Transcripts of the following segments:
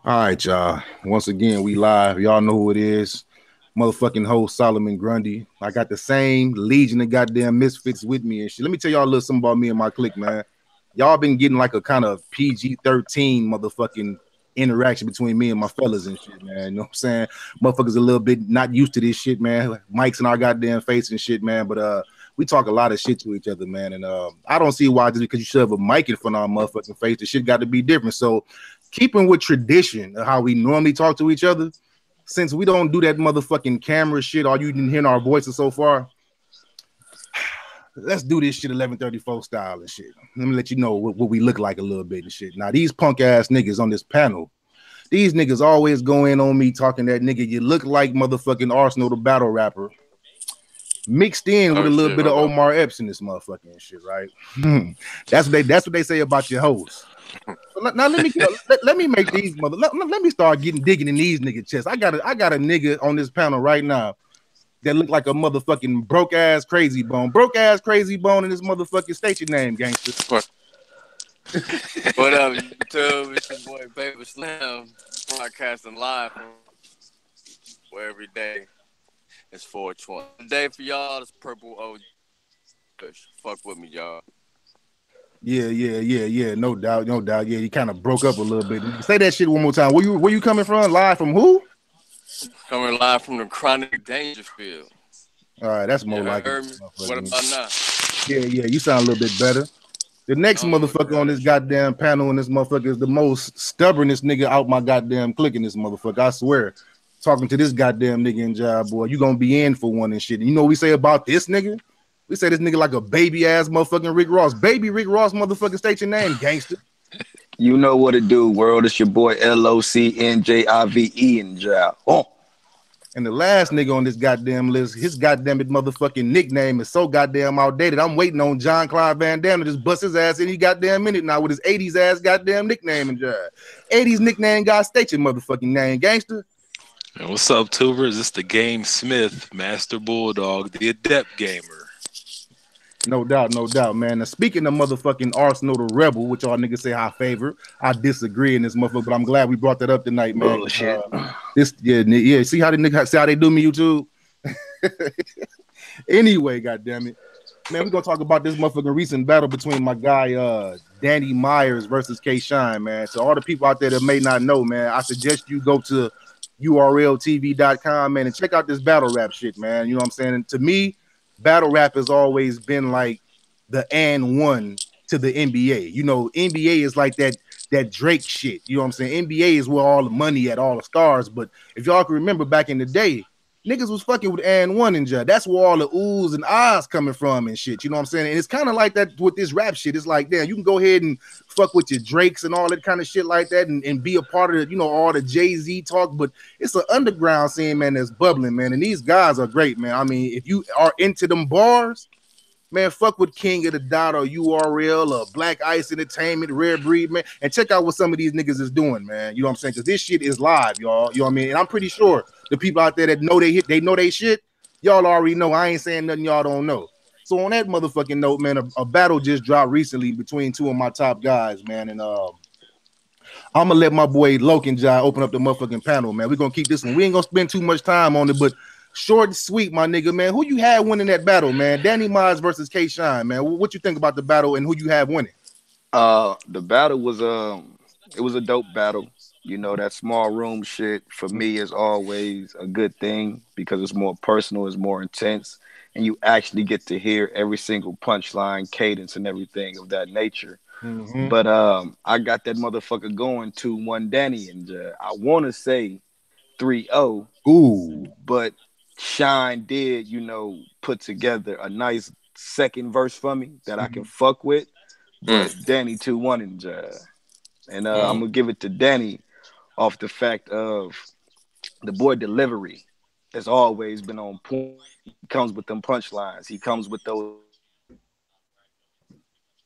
All right, y'all. Once again, we live. Y'all know who it is. Motherfucking host Solomon Grundy. I got the same legion of goddamn misfits with me and shit. Let me tell y'all a little something about me and my clique, man. Y'all been getting like a kind of PG-13 motherfucking interaction between me and my fellas and shit, man. You know what I'm saying? Motherfuckers a little bit not used to this shit, man. Mics in our goddamn face and shit, man. But we talk a lot of shit to each other, man. And I don't see why just because you shove a mic in front of our motherfucking face, the shit got to be different. So keeping with tradition of how we normally talk to each other, since we don't do that motherfucking camera shit, all you didn't hear our voices so far, let's do this shit 1134 style and shit. Let me let you know what we look like a little bit and shit. Now, these punk ass niggas on this panel, these niggas always go in on me talking that nigga, you look like motherfucking Arsenal, the battle rapper, mixed in with a little bit of Omar Epps in this motherfucking shit, right? That's what they say about your host. Now let me make these let me start digging in these nigga chests. I got a nigga on this panel right now that look like a motherfucking broke ass crazy bone in this motherfucking state your name, gangster. What up, YouTube? It's your boy Baby Slim, broadcasting live from where every day is 420. Today for y'all is Purple OG. Fuck with me, y'all. Yeah. No doubt. Yeah, you kind of broke up a little bit. Say that shit one more time. Where you coming from? Live from who? Coming live from the Chronic Dangerfield. All right, that's more like it. What about now? Yeah, you sound a little bit better. The next motherfucker on this goddamn panel and this motherfucker is the most stubbornest nigga out my goddamn clique in this motherfucker. I swear. Talking to this goddamn nigga in job, boy, you gonna be in for one and shit. And you know what we say about this nigga? We say this nigga like a baby ass motherfucking Rick Ross. Baby Rick Ross, motherfucking state your name, gangster. You know what it do, world. It's your boy LOCNJIVE in job. Oh. And the last nigga on this goddamn list, his goddamn motherfucking nickname is so goddamn outdated. I'm waiting on John Claude Van Damme to just bust his ass any goddamn minute now with his 80s ass goddamn nickname and job. 80s nickname guy, state your motherfucking name, gangster. And what's up, tubers? It's the Game Smith, Master Bulldog, the adept gamer. No doubt, man. Now, speaking of motherfucking Arsenal, the Rebel, which y'all niggas say I favor, I disagree in this motherfucker, but I'm glad we brought that up tonight, man. Bullshit. See how they do me, YouTube? Anyway, goddammit. Man, we're gonna talk about this motherfucking recent battle between my guy Danny Myers versus K Shine, man. So all the people out there that may not know, man, I suggest you go to urltv.com, man, and check out this battle rap shit, man. You know what I'm saying? And to me, battle rap has always been like the and one to the NBA. You know, NBA is like that Drake shit. You know what I'm saying? NBA is where all the money at, all the stars. But if y'all can remember back in the day, niggas was fucking with and one and just. That's where all the oohs and ahs coming from and shit. You know what I'm saying? And it's kind of like that with this rap shit. It's like, damn, you can go ahead and fuck with your Drakes and all that kind of shit like that and be a part of it, you know, all the Jay-Z talk. But it's an underground scene, man, that's bubbling, man. And these guys are great, man. I mean, if you are into them bars, man, fuck with King of the Dot or URL or Black Ice Entertainment, Rare Breed, man. And check out what some of these niggas is doing, man. You know what I'm saying? Because this shit is live, y'all. You know what I mean? And I'm pretty sure the people out there that know they know they shit, y'all already know. I ain't saying nothing y'all don't know. So on that motherfucking note, man, a battle just dropped recently between two of my top guys, man. And I'm gonna let my boy Loken Jai open up the motherfucking panel, man. We're gonna keep this one. We ain't gonna spend too much time on it, but short and sweet, my nigga, man. Who you had winning that battle, man? Danny Myers versus K Shine, man. What you think about the battle and who you have winning? The battle was it was a dope battle. You know, that small room shit for me is always a good thing because it's more personal, it's more intense, and you actually get to hear every single punchline, cadence, and everything of that nature. Mm-hmm. But I got that motherfucker going 2-1 Danny, and I want to say 3-0. Ooh. But Shine did, you know, put together a nice second verse for me that I can fuck with. But Danny 2-1 in jazz. And I'm going to give it to Danny off the fact of the boy delivery has always been on point. He comes with them punchlines. He comes with those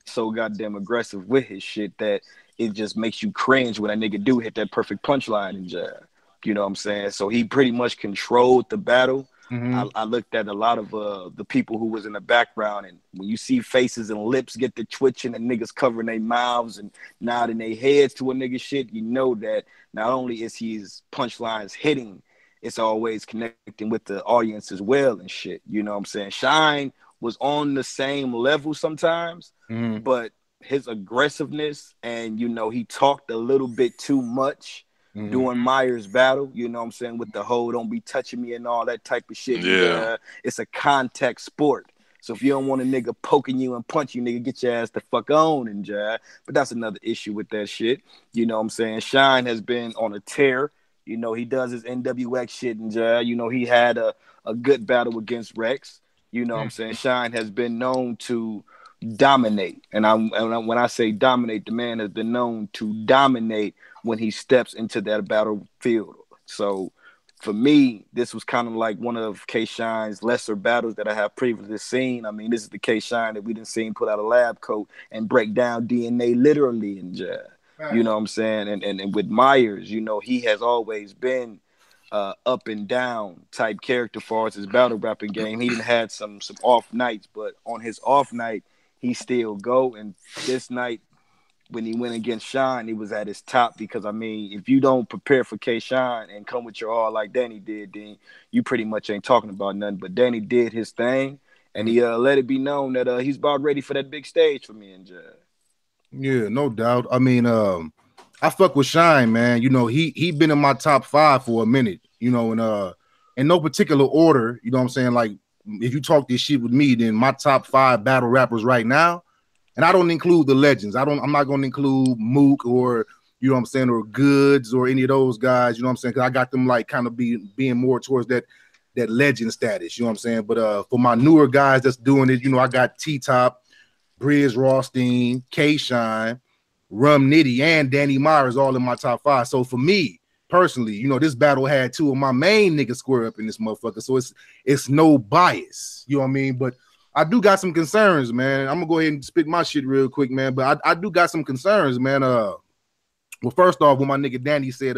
so goddamn aggressive with his shit that it just makes you cringe when a nigga do hit that perfect punchline in jazz. You know what I'm saying? So he pretty much controlled the battle. I looked at a lot of the people who was in the background, and when you see faces and lips get to twitching and niggas covering their mouths and nodding their heads to a nigga shit, you know that not only is his punchlines hitting, it's always connecting with the audience as well and shit. You know what I'm saying? Shine was on the same level sometimes, but his aggressiveness and, you know, he talked a little bit too much during Myers' battle, you know what I'm saying, with the whole don't be touching me and all that type of shit. Yeah. It's a contact sport. So if you don't want a nigga poking you and punch you, nigga, get your ass the fuck on and jab. But that's another issue with that shit. You know what I'm saying? Shine has been on a tear. You know, he does his NWX shit and jab. You know, he had a good battle against Rex. You know what I'm saying? Shine has been known to dominate. And when I say dominate, the man has been known to dominate when he steps into that battlefield. So for me, this was kind of like one of K Shine's lesser battles that I have previously seen. I mean, this is the K Shine that we didn't see him put out a lab coat and break down DNA literally in jab. You know what I'm saying? And with Myers, you know, he has always been up and down type character as far as his battle rapping game. He didn't had some off nights, but on his off night, he still go. And this night, when he went against Shine, he was at his top because, I mean, if you don't prepare for K Shine and come with your all like Danny did, then you pretty much ain't talking about nothing. But Danny did his thing, and he let it be known that he's about ready for that big stage for me and Jazz. Yeah, no doubt. I mean, I fuck with Shine, man. You know, he been in my top 5 for a minute, you know, and in no particular order, you know what I'm saying? Like, if you talk this shit with me, then my top 5 battle rappers right now, and I don't include the legends. I'm not going to include Mook or, you know what I'm saying, or Goods or any of those guys, you know what I'm saying? Because I got them like kind of being more towards that legend status, you know what I'm saying? But for my newer guys that's doing it, you know, I got T-Top, Briz Rothstein, K-Shine, Rum Nitty, and Danny Myers all in my top 5. So for me, personally, you know, this battle had 2 of my main niggas square up in this motherfucker. So it's no bias, you know what I mean? But I do got some concerns, man. I'm gonna go ahead and spit my shit real quick, man. But I do got some concerns, man. Well, first off, when my nigga Danny said,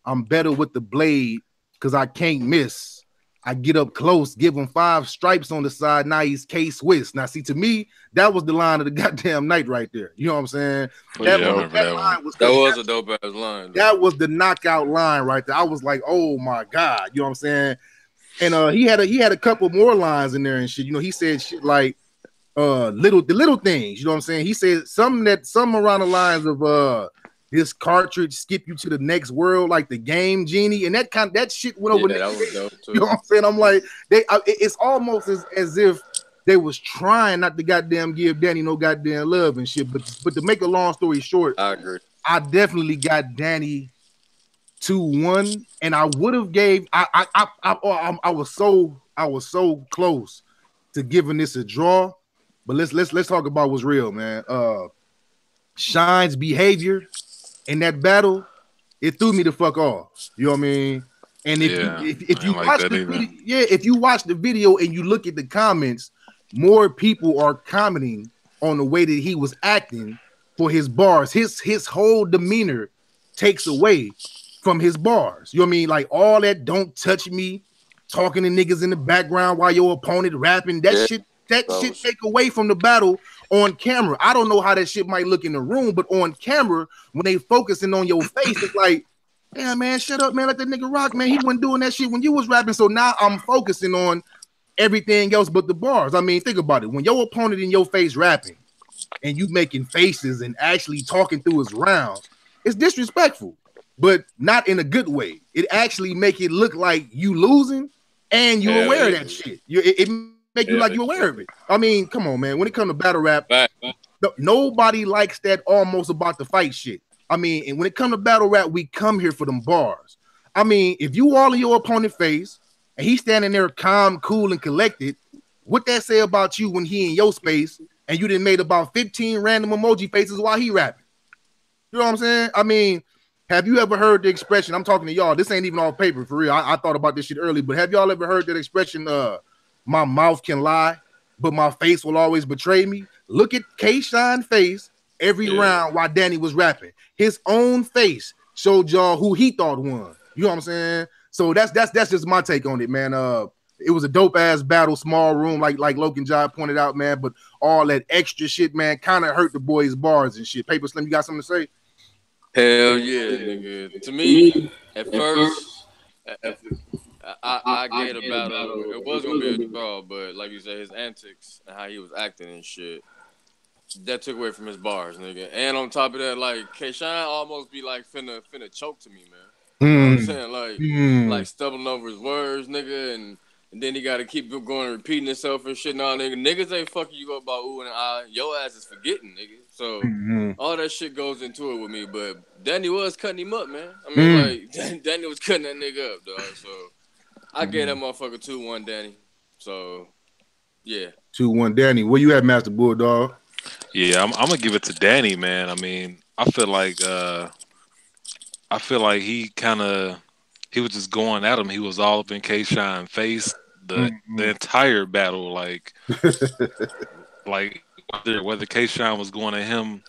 I'm better with the blade because I can't miss. I get up close, give him 5 stripes on the side. Now he's K-Swiss. Now, see, to me, that was the line of the goddamn night right there. You know what I'm saying? That was a dope ass line. That was the knockout line right there. I was like, oh my God. You know what I'm saying? And he had a couple more lines in there and shit. You know, he said shit like the little things. You know what I'm saying? He said some around the lines of this cartridge skip you to the next world, like the game genie, and that shit went over. That was dope too. You know what I'm saying? I'm like, it's almost as if they was trying not to goddamn give Danny no goddamn love and shit. But to make a long story short, I agree. I definitely got Danny 2-1, and I would have gave. I was so close to giving this a draw, but let's talk about what's real, man. Shine's behavior in that battle, it threw me the fuck off. You know what I mean? And if you watch the video, if you watch the video and you look at the comments, more people are commenting on the way that he was acting for his bars. His whole demeanor takes away from his bars. You know what I mean? Like all that don't touch me, talking to niggas in the background while your opponent rapping, shit take away from the battle on camera. I don't know how that shit might look in the room, but on camera, when they focusing on your face, it's like, damn, man, shut up, man, let that nigga rock, man. He wasn't doing that shit when you was rapping. So now I'm focusing on everything else but the bars. I mean, think about it. When your opponent in your face rapping and you making faces and actually talking through his rounds, it's disrespectful, but not in a good way. It actually make it look like you losing and you aware of that shit. It make you like you aware of it. I mean, come on, man. When it comes to battle rap, nobody likes that almost about the fight shit. I mean, and when it comes to battle rap, we come here for them bars. I mean, if you all in your opponent's face and he's standing there calm, cool, and collected, what that say about you when he in your space and you done made about 15 random emoji faces while he rapping? You know what I'm saying? I mean, have you ever heard the expression? I'm talking to y'all. This ain't even off paper for real. I thought about this shit early, but have y'all ever heard that expression? My mouth can lie, but my face will always betray me. Look at K-Shine's face every round while Danny was rapping. His own face showed y'all who he thought won. You know what I'm saying? So that's just my take on it, man. It was a dope ass battle, small room, like Logan Jai pointed out, man. But all that extra shit, man, kind of hurt the boys' bars and shit. Paper Slim, you got something to say? Hell yeah, nigga. To me, at first, if I gave a battle. It was gonna be a draw, but like you said, his antics and how he was acting and shit that took away from his bars, nigga. And on top of that, like K-Shine almost be like finna choke to me, man. You know what I'm saying? Like stumbling over his words, nigga, and then he got to keep going repeating himself and shit. Nah, nigga, niggas ain't fucking you up about ooh and ah. Your ass is forgetting, nigga. So all that shit goes into it with me. But Danny was cutting him up, man. I mean, like Danny was cutting that nigga up, dog. So I gave that motherfucker 2-1, Danny. So yeah, 2-1, Danny. Where you at, Master Bulldog? Yeah, I'm gonna give it to Danny, man. I mean, I feel like he was just going at him. He was all up in K-Shine face the entire battle, like whether K-Shine was going at him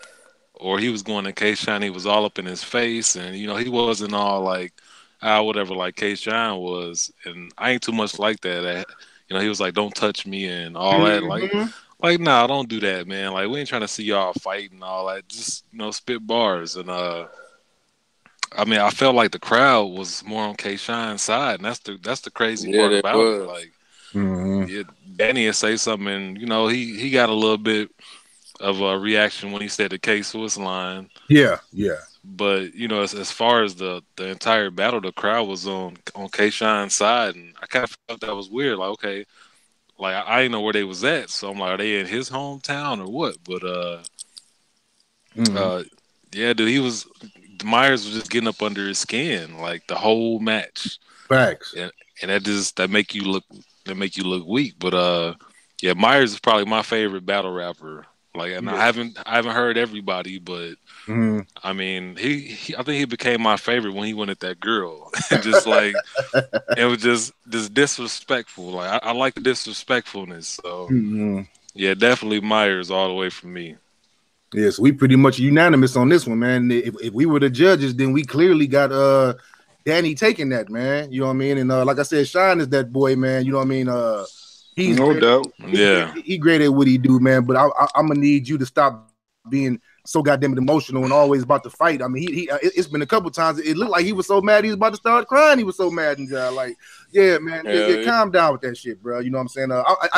or he was going to K-Shine, he was all up in his face, and he wasn't all like whatever like K-Shine was, and I ain't too much like that. He was like, "Don't touch me" and all that, like, nah, don't do that, man. Like, we ain't trying to see y'all fight and all that. Just spit bars. And I mean, I felt like the crowd was more on K-Shine's side, and that's the crazy part about it. Like, Danny would say something, and he got a little bit of a reaction when he said the K-Swiss line. Yeah. But as far as the entire battle, the crowd was on K-Shine's side, and I kind of felt that was weird. Like, okay, like I didn't know where they was at, so I'm like, are they in his hometown or what? But yeah, dude, Myers was just getting up under his skin like the whole match. Facts. And that make you look weak. But yeah, Myers is probably my favorite battle rapper. Like, and I haven't heard everybody, but I mean, I think he became my favorite when he went at that girl. Just like it was just disrespectful. Like I like the disrespectfulness. So yeah, definitely Myers all the way from me. Yeah, so we pretty much unanimous on this one, man. If we were the judges, then we clearly got Danny taking that, man. You know what I mean? And like I said, Shine is that boy, man. You know what I mean? He's no great. doubt. Yeah, he great at what he do, man. But I'm gonna need you to stop being so goddamn emotional and always about to fight. I mean, it's been a couple times. It looked like he was so mad he was about to start crying. He was so mad and like, yeah, man, calm down with that shit, bro. You know what I'm saying?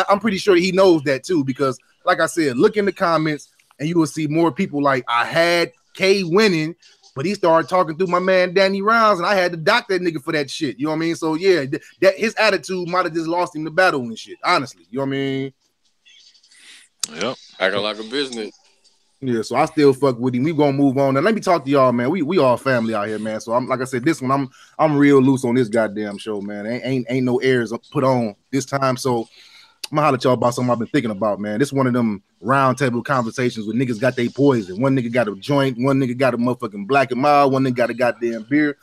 I'm pretty sure he knows that too, because like I said, look in the comments and you will see more people like, I had K winning, but he started talking through my man Danny Rounds, and I had to dock that nigga for that shit. You know what I mean? So yeah, that his attitude might have just lost him the battle and shit. Honestly, you know what I mean? Yep. Acting like a business. Yeah, so I still fuck with him. We gonna move on. Now let me talk to y'all, man. We all family out here, man. So I'm like I said, this one I'm real loose on this goddamn show, man. Ain't no airs put on this time. So I'm gonna holler at y'all about something I've been thinking about, man. This one of them round table conversations where niggas got their poison. One nigga got a joint, one nigga got a motherfucking Black and Mild, one nigga got a goddamn beer.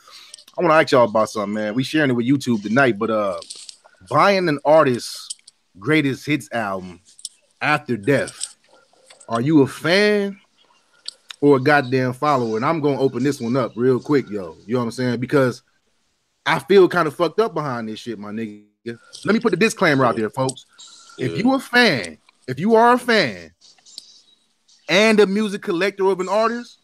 I want to ask y'all about something, man. We sharing it with YouTube tonight, but buying an artist's greatest hits album after death. Are you a fan or a goddamn follower? And I'm gonna open this one up real quick, yo. You know what I'm saying? Because I feel kind of fucked up behind this shit, my nigga. Let me put the disclaimer out there, folks. If you are a fan and a music collector of an artist,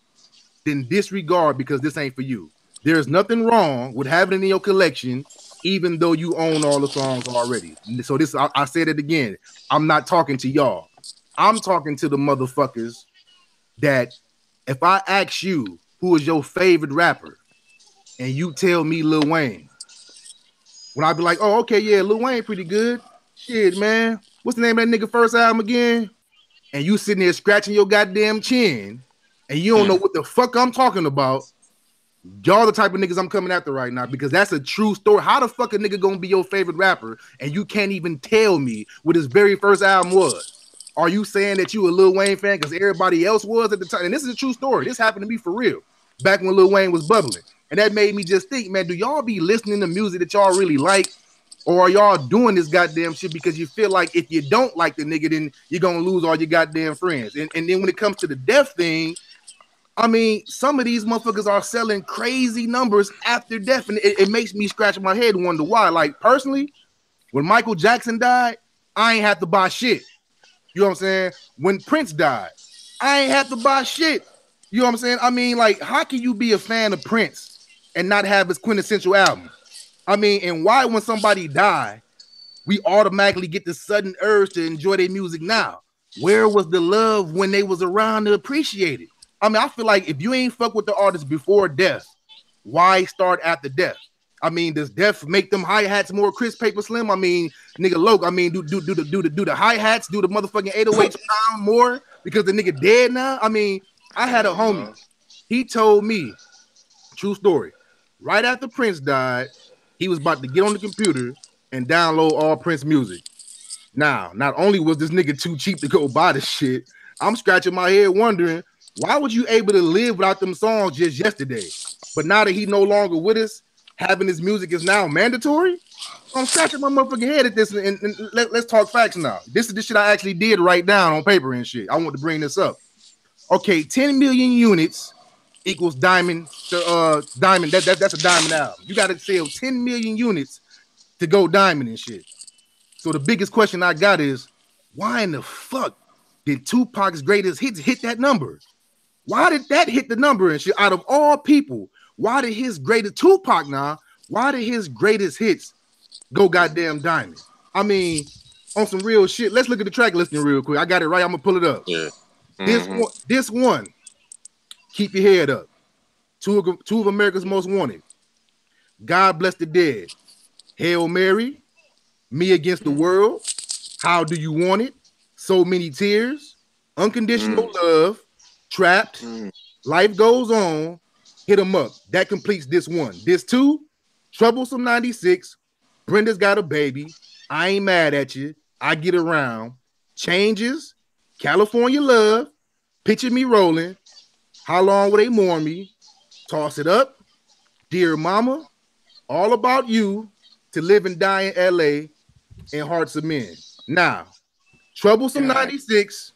then disregard, because this ain't for you. There's nothing wrong with having it in your collection, even though you own all the songs already. So this, I said it again. I'm not talking to y'all. I'm talking to the motherfuckers that if I ask you who is your favorite rapper and you tell me Lil Wayne, when I be like, oh, okay, yeah, Lil Wayne pretty good. Shit, man. What's the name of that nigga first album again? And you sitting there scratching your goddamn chin and you don't know what the fuck I'm talking about. Y'all the type of niggas I'm coming after right now, because that's a true story. How the fuck a nigga gonna be your favorite rapper and you can't even tell me what his very first album was? Are you saying that you a Lil Wayne fan because everybody else was at the time? And this is a true story. This happened to me for real. Back when Lil Wayne was bubbling. And that made me just think, man, do y'all be listening to music that y'all really like? Or are y'all doing this goddamn shit because you feel like if you don't like the nigga, then you're going to lose all your goddamn friends? And then when it comes to the death thing, I mean, some of these motherfuckers are selling crazy numbers after death. And it makes me scratch my head and wonder why. Like, personally, When Michael Jackson died, I ain't have to buy shit. You know what I'm saying? When Prince died, I ain't have to buy shit. You know what I'm saying? I mean, like, how can you be a fan of Prince and not have his quintessential album? I mean, and why when somebody die, we automatically get the sudden urge to enjoy their music now? Where was the love when they was around to appreciate it? I mean, I feel like if you ain't fuck with the artist before death, why start after death? I mean, does death make them hi-hats more crisp, Paper Slim? I mean, nigga Loke, I mean, do the hi-hats, do the motherfucking 808s pound more because the nigga dead now? I mean, I had a homie. He told me, true story, right after Prince died, he was about to get on the computer and download all Prince music. Now, not only was this nigga too cheap to go buy the shit, I'm scratching my head wondering, why was you able to live without them songs just yesterday? But now that he no longer with us, having his music is now mandatory? So I'm scratching my motherfucking head at this, and let's talk facts now. This is the shit I actually did write down on paper and shit. I want to bring this up. Okay, 10 million units equals diamond. Diamond. That's a diamond album. You got to sell 10 million units to go diamond and shit. So the biggest question I got is, why in the fuck did Tupac's greatest hits hit that number? Why did that hit the number and shit? Out of all people, why did his greatest Tupac now? Why did his greatest hits go goddamn diamond? I mean, on some real shit. Let's look at the track listing real quick. I got it right. I'm gonna pull it up. Yeah. This one, Keep Your Head Up. Two of America's Most Wanted. God Bless the Dead. Hail Mary. Me Against the World. How Do You Want It? So Many Tears. Unconditional Love. Trapped. Life Goes On. Hit 'em Up. That completes this one. This two, Troublesome 96. Brenda's Got a Baby. I Ain't Mad at You. I Get Around. Changes. California Love. Picture Me Rolling. How Long Will They Mourn Me? Toss It Up. Dear Mama. All About You. To Live and Die in LA. And Hearts of Men. Now, Troublesome 96.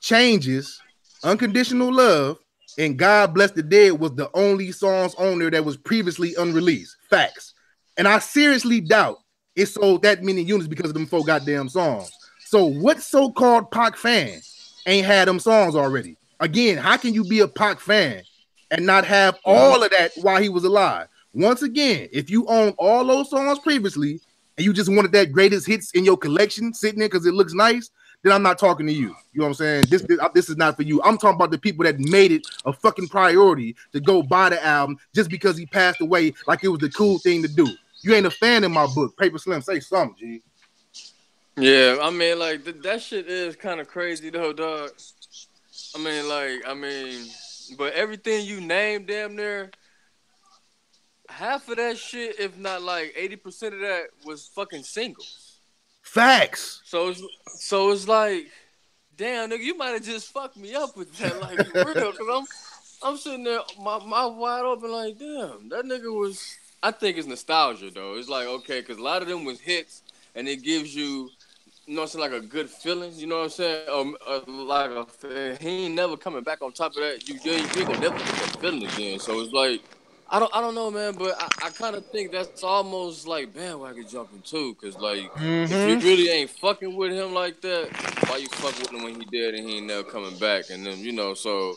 Changes. Unconditional Love. And God Bless the Dead was the only songs on there that was previously unreleased. Facts. And I seriously doubt it sold that many units because of them 4 goddamn songs. So what so-called Pac fan ain't had them songs already? Again, how can you be a Pac fan and not have all of that while he was alive? Once again, if you own all those songs previously and you just wanted that greatest hits in your collection sitting there because it looks nice, then I'm not talking to you. You know what I'm saying? This is not for you. I'm talking about the people that made it a fucking priority to go buy the album just because he passed away like it was the cool thing to do. You ain't a fan in my book. Paper Slim, say something, G. Yeah, I mean, like, that shit is kind of crazy, though, dog. But everything you named damn near, half of that shit, if not like 80% of that, was fucking singles. Facts. So it's like, damn, nigga, you might have just fucked me up with that, like, for real. Cause I'm sitting there, my mouth wide open, like, damn, that nigga was. I think it's nostalgia though. It's like, okay, cause a lot of them was hits, and it gives you, you know what I'm saying, like a good feeling. You know what I'm saying? He ain't never coming back on top of that. You ain't gonna never get that feeling again. So it's like, I don't know, man, but I kind of think that's almost like bandwagon jumping too, cause like if you really ain't fucking with him like that, why you fuck with him when he dead and he ain't never coming back? And then, you know, so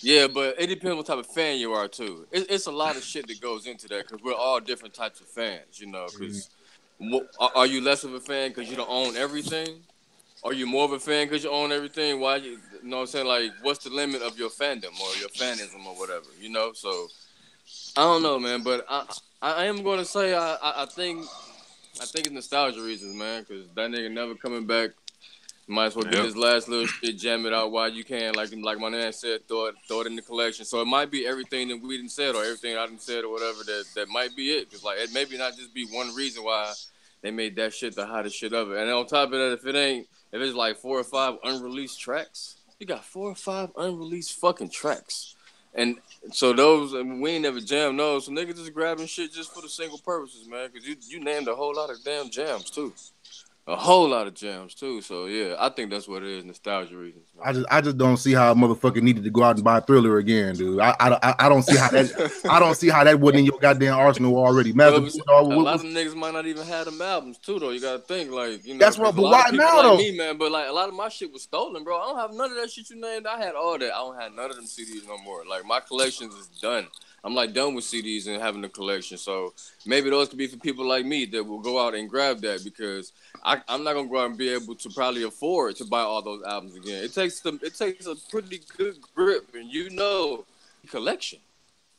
yeah, but it depends what type of fan you are too. It's a lot of shit that goes into that, cause we're all different types of fans, you know. Cause are you less of a fan because you don't own everything? Are you more of a fan because you own everything? Why you know what I'm saying? Like, what's the limit of your fandom or your fanism or whatever, you know? So I don't know, man, but I am going to say I think it's nostalgia reasons, man, because that nigga never coming back. Might as well get his last little shit, jam it out while you can, like my man said, throw it in the collection. So it might be everything that we didn't said or everything I didn't said or whatever that might be it. Because like it maybe not just be one reason why they made that shit the hottest shit of it. And on top of that, if it's like 4 or 5 unreleased tracks, you got 4 or 5 unreleased fucking tracks. And so those, we ain't never jammed those. So niggas just grabbing shit just for the single purposes, man. Because you named a whole lot of damn jams, too. A whole lot of jams too. So yeah, I think that's what it is. Nostalgia reasons, I just don't see how a motherfucker needed to go out and buy Thriller again, dude. I don't see how that I don't see how that wasn't in your goddamn arsenal already. Master Well, Bulldog, a lot of them niggas might not even have them albums too, though. You gotta think, like, that's because what. a But lot why of people now like though? me, man. But like, a lot of my shit was stolen, bro. I don't have none of that shit you named. I had all that. I don't have none of them CDs no more. Like, my collections is done. I'm like done with CDs and having a collection. So maybe those could be for people like me that will go out and grab that because I'm not gonna go out and be able to probably afford to buy all those albums again. It takes a pretty good grip, and collection.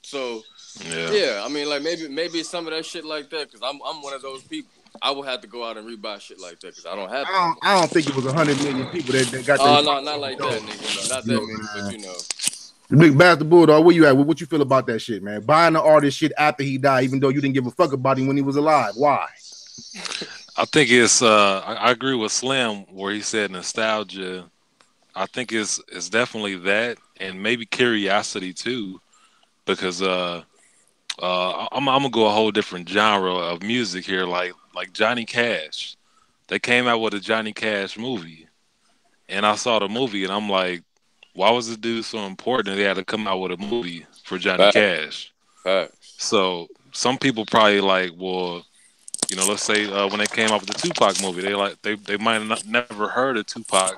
So Yeah. yeah, I mean, like maybe it's some of that shit like that because I'm one of those people. I will have to go out and rebuy shit like that because I don't have it no more. I don't think it was 100 million people that got their Oh no, fucking not like that, dope. nigga. Not You that know, many, but man. The big bastard bulldog. Where you at? What you feel about that shit, man? Buying the artist shit after he died, even though you didn't give a fuck about him when he was alive. Why? I think it's I agree with Slim where he said nostalgia. I think it's definitely that and maybe curiosity too because I'm gonna go a whole different genre of music here like Johnny Cash. They came out with a Johnny Cash movie and I saw the movie and I'm like, why was the dude so important? They had to come out with a movie for Johnny fact, Cash. facts. So some people probably like, well, let's say when they came out with the Tupac movie, they might have not, never heard of Tupac,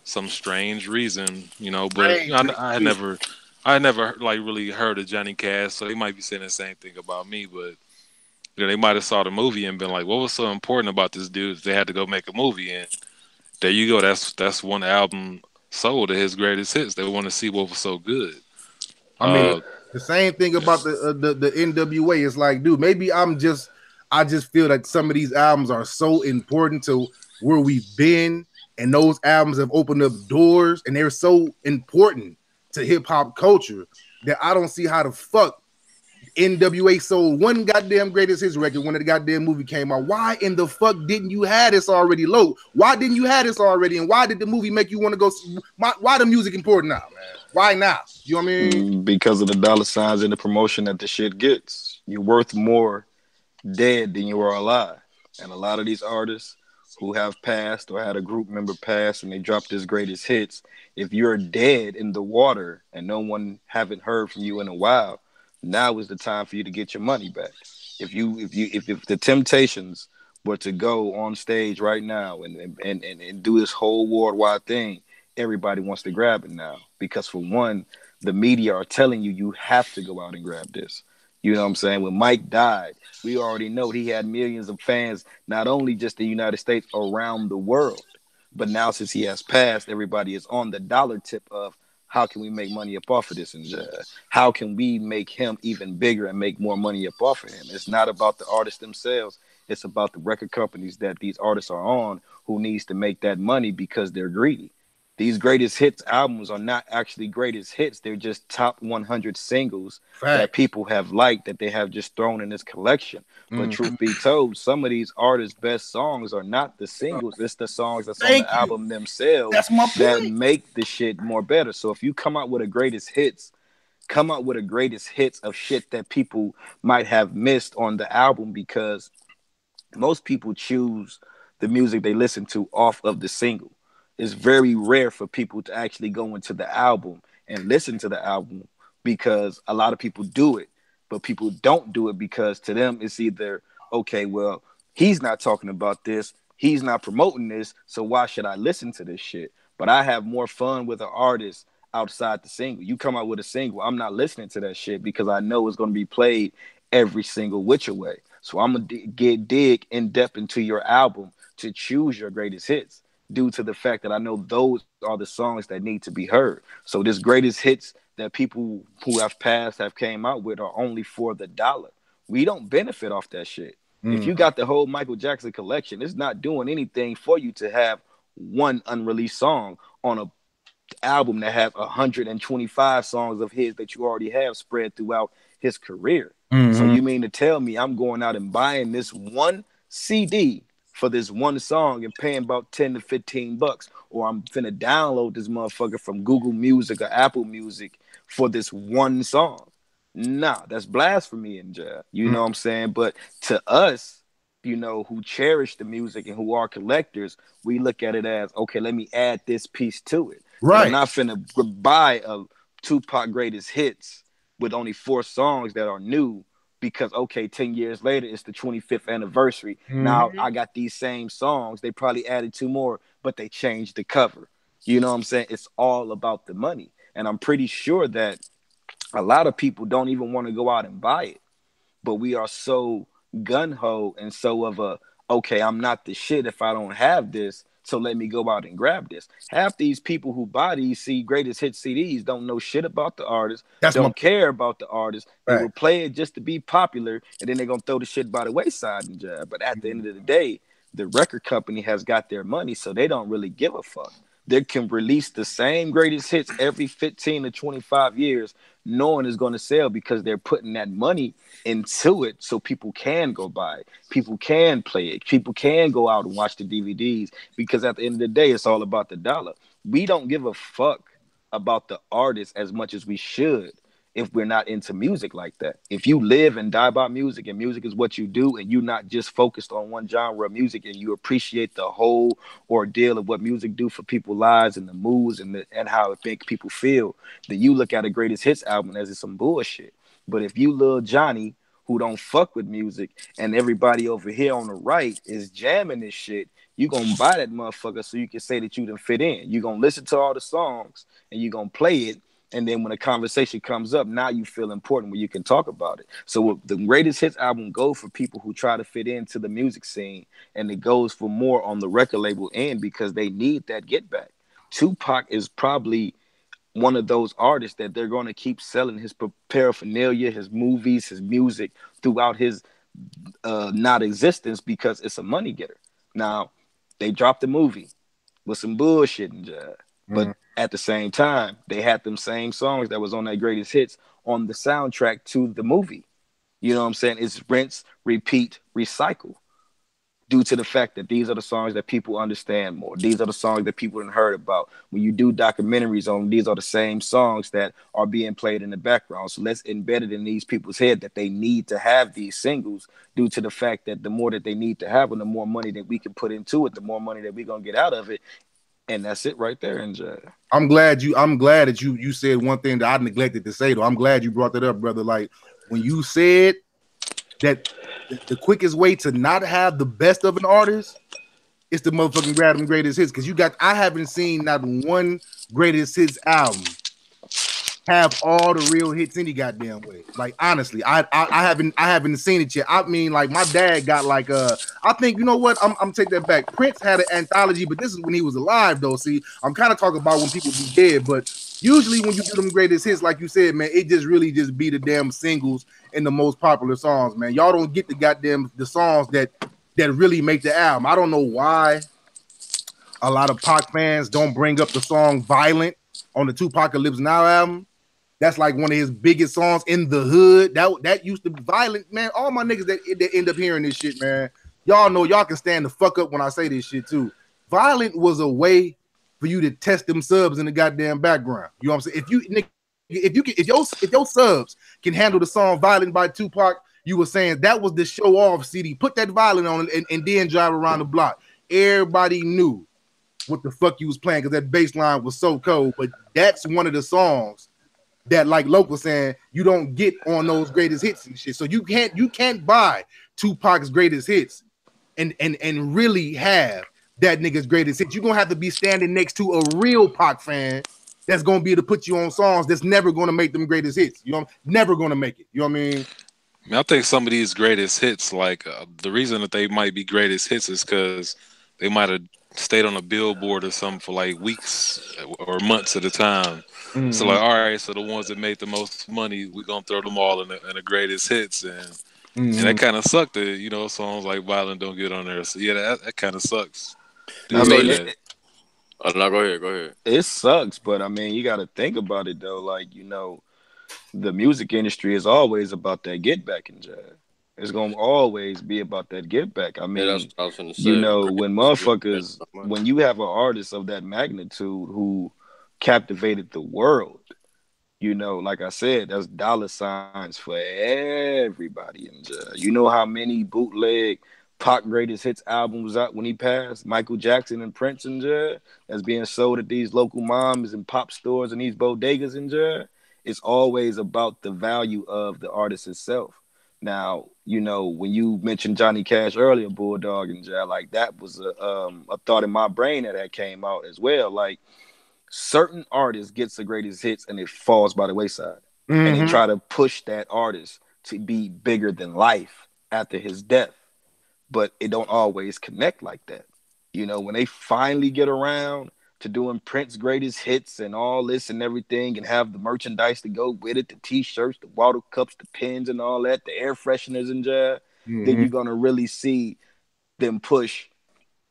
some strange reason, but Strange reason. I had never like really heard of Johnny Cash, so they might be saying the same thing about me, but they might have saw the movie and been like, what was so important about this dude? They had to go make a movie, and there you go. That's one album sold to his greatest hits. They want to see what was so good. I mean, Uh, the same thing about the NWA. It's like, dude, maybe I just feel like some of these albums are so important to where we've been, and those albums have opened up doors, and they're so important to hip hop culture that I don't see how the fuck NWA sold one goddamn greatest hits record when the goddamn movie came out. Why in the fuck didn't you have this already low? Why didn't you have this already? And why did the movie make you want to go? Why the music important now, man? Why now? You know what I mean? Because of the dollar signs and the promotion that the shit gets. You're worth more dead than you are alive. And a lot of these artists who have passed or had a group member pass and they dropped his greatest hits, if you're dead in the water and no one haven't heard from you in a while, now is the time for you to get your money back. If the Temptations were to go on stage right now and do this whole worldwide thing, everybody wants to grab it now because for one, the media are telling you you have to go out and grab this. You know what I'm saying? When Mike died, we already know he had millions of fans, not only just the United States, around the world. But now since he has passed, everybody is on the dollar tip of how can we make money up off of this, and how can we make him even bigger and make more money up off of him. It's not about the artists themselves. It's about the record companies that these artists are on who needs to make that money because they're greedy. These greatest hits albums are not actually greatest hits. They're just top 100 singles that Facts. people have liked that they have just thrown in this collection. But Mm. truth be told, some of these artists' best songs are not the singles. It's the songs that's on the Thank you. album themselves That's my that point. make the shit more better. So if you come out with a greatest hits, come out with a greatest hits of shit that people might have missed on the album because most people choose the music they listen to off of the single. It's very rare for people to actually go into the album and listen to the album because a lot of people do it, but people don't do it because to them it's either okay, well, he's not talking about this, he's not promoting this, so why should I listen to this shit? But I have more fun with an artist outside the single. You come out with a single, I'm not listening to that shit because I know it's going to be played every single which way. So I'm gonna dig in depth into your album to choose your greatest hits due to the fact that I know those are the songs that need to be heard. So this greatest hits that people who have passed have came out with are only for the dollar. We don't benefit off that shit. If Mm. you got the whole Michael Jackson collection, it's not doing anything for you to have one unreleased song on a album that have 125 songs of his that you already have spread throughout his career. So Mm-hmm. you mean to tell me I'm going out and buying this one CD for this one song and paying about 10 to 15 bucks, or I'm finna download this motherfucker from Google Music or Apple Music for this one song? Nah, that's blasphemy in jail. You know what I'm saying? But to us, who cherish the music and who are collectors, we look at it as, okay, let me add this piece to it. But I'm Right. not finna buy a Tupac greatest hits with only 4 songs that are new because, okay, 10 years later, it's the 25th anniversary. Now Mm-hmm. I got these same songs. They probably added 2 more, but they changed the cover. You know what I'm saying? It's all about the money. And I'm pretty sure that a lot of people don't even want to go out and buy it, but we are so gun ho and so of a, okay, I'm not the shit if I don't have this, so let me go out and grab this. Half these people who buy these greatest hit CDs don't know shit about the artist, That's my don't care about the artist. They will fact. play it just to be popular, and then they're gonna throw the shit by the wayside and jab. But at the end of the day, the record company has got their money, so they don't really give a fuck. They can release the same greatest hits every 15 to 25 years, knowing it's going to sell because they're putting that money into it so people can go buy it. People can play it. People can go out and watch the DVDs because at the end of the day, it's all about the dollar. We don't give a fuck about the artist as much as we should if we're not into music like that. If you live and die by music and music is what you do and you're not just focused on one genre of music and you appreciate the whole ordeal of what music do for people's lives and the moods and how it makes people feel, then you look at a greatest hits album as it's some bullshit. But if you love Johnny who don't fuck with music and everybody over here on the right is jamming this shit, you gonna buy that motherfucker so you can say that you done fit in. You gonna listen to all the songs and you gonna play it, and then when a conversation comes up, now you feel important when you can talk about it. So the greatest hits album goes for people who try to fit into the music scene, and it goes for more on the record label end because they need that get back. Tupac is probably one of those artists that they're going to keep selling his paraphernalia, his movies, his music throughout his not existence because it's a money getter. Now, they dropped the movie with some bullshit and jazz, but Mm. at the same time, they had them same songs that was on that greatest hits on the soundtrack to the movie. You know what I'm saying? It's rinse, repeat, recycle due to the fact that these are the songs that people understand more. These are the songs that people have heard about. When you do documentaries on, these are the same songs that are being played in the background. So let's embed it in these people's head that they need to have these singles due to the fact that the more that they need to have and the more money that we can put into it, the more money that we're going to get out of it. And that's it right there, NJ. I'm glad that you said one thing that I neglected to say though. I'm glad you brought that up, brother. Like when you said that the quickest way to not have the best of an artist is to motherfucking grab them greatest hits. Because I haven't seen not one greatest hits album have all the real hits any goddamn way. Like honestly, I haven't seen it yet. I mean, like my dad got like I think you know what? I'm take that back. Prince had an anthology, but this is when he was alive though. See, I'm kind of talking about when people be dead, but usually when you do them greatest hits, like you said, man, it just really just be the damn singles and the most popular songs, man. Y'all don't get the songs that really make the album. I don't know why a lot of Pac fans don't bring up the song "Violent" on the Tupacalypse Now album. That's like one of his biggest songs in the hood. That used to be violent, man. All my niggas that end up hearing this shit, man. Y'all know y'all can stand the fuck up when I say this shit too. Violent was a way for you to test them subs in the goddamn background. You know what I'm saying? If your subs can handle the song "Violent" by Tupac, you were saying that was the show off CD. Put that violin on and then drive around the block. Everybody knew what the fuck you was playing because that bass line was so cold. But that's one of the songs that, like Local saying, you don't get on those greatest hits and shit. So you can't buy Tupac's greatest hits and really have that nigga's greatest hits. You're gonna have to be standing next to a real Pac fan that's gonna be able to put you on songs that's never gonna make them greatest hits. You know, never gonna make it. You know what I mean? I think some of these greatest hits, like the reason that they might be greatest hits is because they might have stayed on a billboard or something for like weeks or months at a time. Mm-hmm. So like, all right, so the ones that made the most money, we're gonna throw them all in the greatest hits, and that kind of sucked. That songs like "Violent" don't get on there. So yeah, that kind of sucks. I mean, oh no, go ahead. It sucks, but I mean, you got to think about it though. Like the music industry is always about that get back in jazz. It's gonna always be about that get back. I mean, that's what I was gonna say. When motherfuckers, when you have an artist of that magnitude who captivated the world, like I said, that's dollar signs for everybody in jazz. You know how many bootleg Pac greatest hits album was out when he passed. Michael Jackson and Prince and Jazz, that's being sold at these local moms and pop stores and these bodegas and Jazz. It's always about the value of the artist itself. Now, when you mentioned Johnny Cash earlier, Bulldog and Jazz, like that was a thought in my brain that came out as well. Like certain artists gets the greatest hits and it falls by the wayside, and they try to push that artist to be bigger than life after his death, but it don't always connect like that. When they finally get around to doing Prince greatest hits and all this and everything, and have the merchandise to go with it, the t-shirts, the water cups, the pins and all that, the air fresheners and jazz, then you're gonna really see them push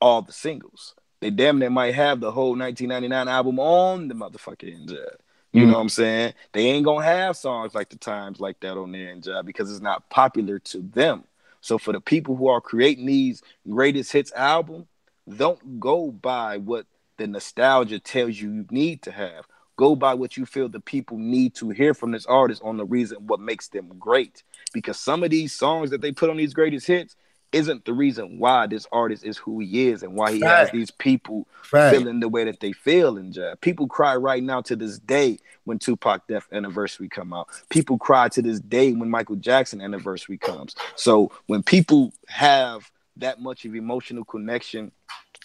all the singles. They damn near might have the whole 1999 album on the motherfucking jazz. You know what I'm saying? They ain't gonna have songs like the Times like that on there in jazz because it's not popular to them. So for the people who are creating these greatest hits album, don't go by what the nostalgia tells you need to have. Go by what you feel the people need to hear from this artist on the reason what makes them great. Because some of these songs that they put on these greatest hits isn't the reason why this artist is who he is and why he has these people feeling the way that they feel in jazz. People cry right now to this day when Tupac death anniversary come out. People cry to this day when Michael Jackson anniversary comes. So when people have that much of emotional connection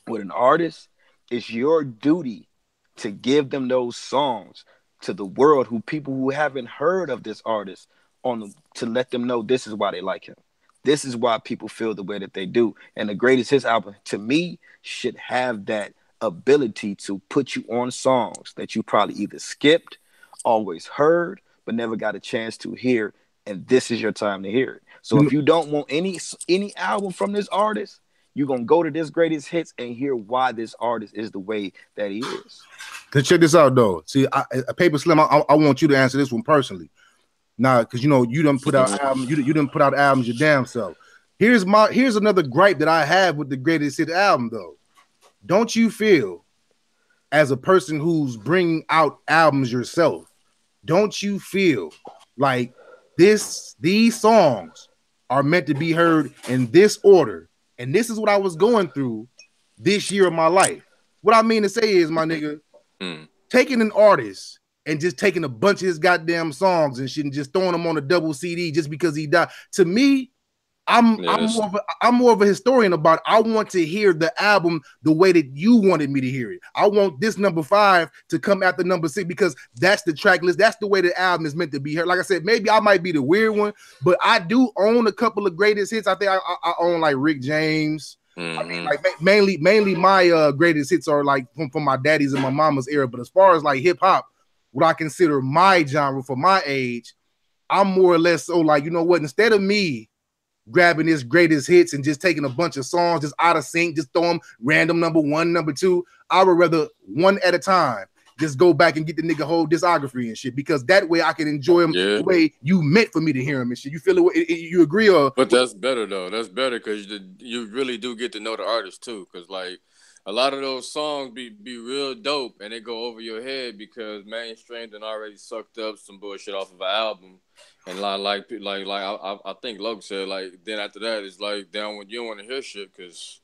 with an artist, it's your duty to give them those songs to the world, people who haven't heard of this artist, to let them know this is why they like him. This is why people feel the way that they do. And the greatest hits album, to me, should have that ability to put you on songs that you probably either skipped, always heard, but never got a chance to hear. And this is your time to hear it. So if you don't want any album from this artist, you're going to go to this greatest hits and hear why this artist is the way that he is. Cause check this out, though. See, Paper Slim, I want you to answer this one personally. Nah, because you done put out albums, you done put out albums your damn self. Here's another gripe that I have with the greatest hit album, though. Don't you feel, as a person who's bringing out albums yourself, don't you feel like these songs are meant to be heard in this order? And this is what I was going through this year of my life. What I mean to say is, my nigga, taking an artist and just taking a bunch of his goddamn songs and shit and just throwing them on a double CD just because he died. To me, I'm more of a historian about it. I want to hear the album the way that you wanted me to hear it. I want this number 5 to come after number 6 because that's the track list. That's the way the album is meant to be heard. Like I said, maybe I might be the weird one, but I do own a couple of greatest hits. I think I own like Rick James. I mean, like mainly my greatest hits are like from my daddy's and my mama's era. But as far as like hip hop, what I consider my genre for my age, I'm more or less so like, you know what? Instead of me grabbing his greatest hits and just taking a bunch of songs just out of sync, just throw them random number 1, number 2, I would rather one at a time just go back and get the nigga whole discography and shit, because that way I can enjoy him the way you meant for me to hear him and shit. You feel it? You agree? But that's better though. That's better because you really do get to know the artist too. Because like a lot of those songs be real dope and they go over your head because mainstream done already sucked up some bullshit off of an album. And I think Logan said, like, then after that it's like down when you don't want to hear shit because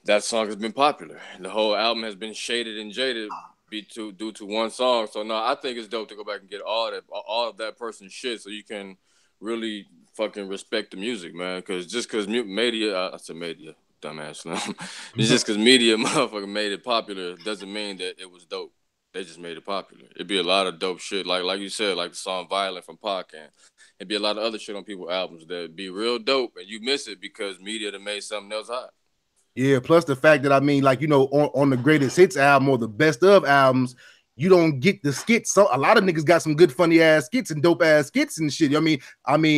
that song has been popular. The whole album has been shaded and jaded due to one song. So no, I think it's dope to go back and get all of that person's shit so you can really fucking respect the music, man. Because just because media, I said media, dumbass. It's just because media motherfucker made it popular doesn't mean that it was dope. They just made it popular. It'd be a lot of dope shit, like you said, like the song "Violent" from Pac, and it'd be a lot of other shit on people's albums that'd be real dope, and you miss it because media done made something else hot. Yeah, plus the fact that, I mean, like, you know, on the greatest hits album or the best of albums, you don't get the skits. So a lot of niggas got some good funny ass skits and dope ass skits and shit. I mean,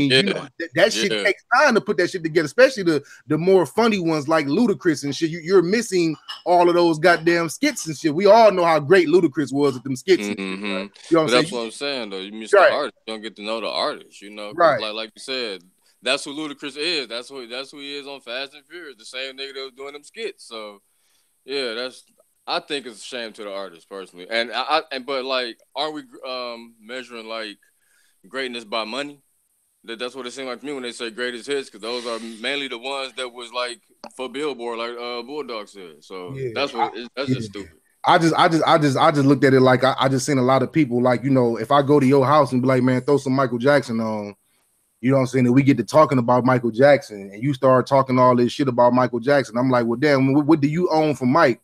you know, that shit takes time to put that shit together, especially the more funny ones like Ludacris and shit. You're missing all of those goddamn skits and shit. We all know how great Ludacris was at them skits. And shit, right? You know what I'm that's what I'm saying though. You miss the artist. You don't get to know the artist. You know, right? Like you said. That's who Ludacris is. That's who he is on Fast and Furious. The same nigga that was doing them skits. So, yeah, I think it's a shame to the artist personally. But like, aren't we measuring like greatness by money? That's what it seemed like to me when they say greatest hits, because those are mainly the ones that was like for Billboard, like Bulldog said. So Yeah, that's yeah. just stupid. I just looked at it like I just seen a lot of people like, you know, if I go to your house and be like, man, throw some Michael Jackson on, you know what I'm saying? And we get to talking about Michael Jackson and you start talking all this shit about Michael Jackson. I'm like, well, damn, what do you own from Mike?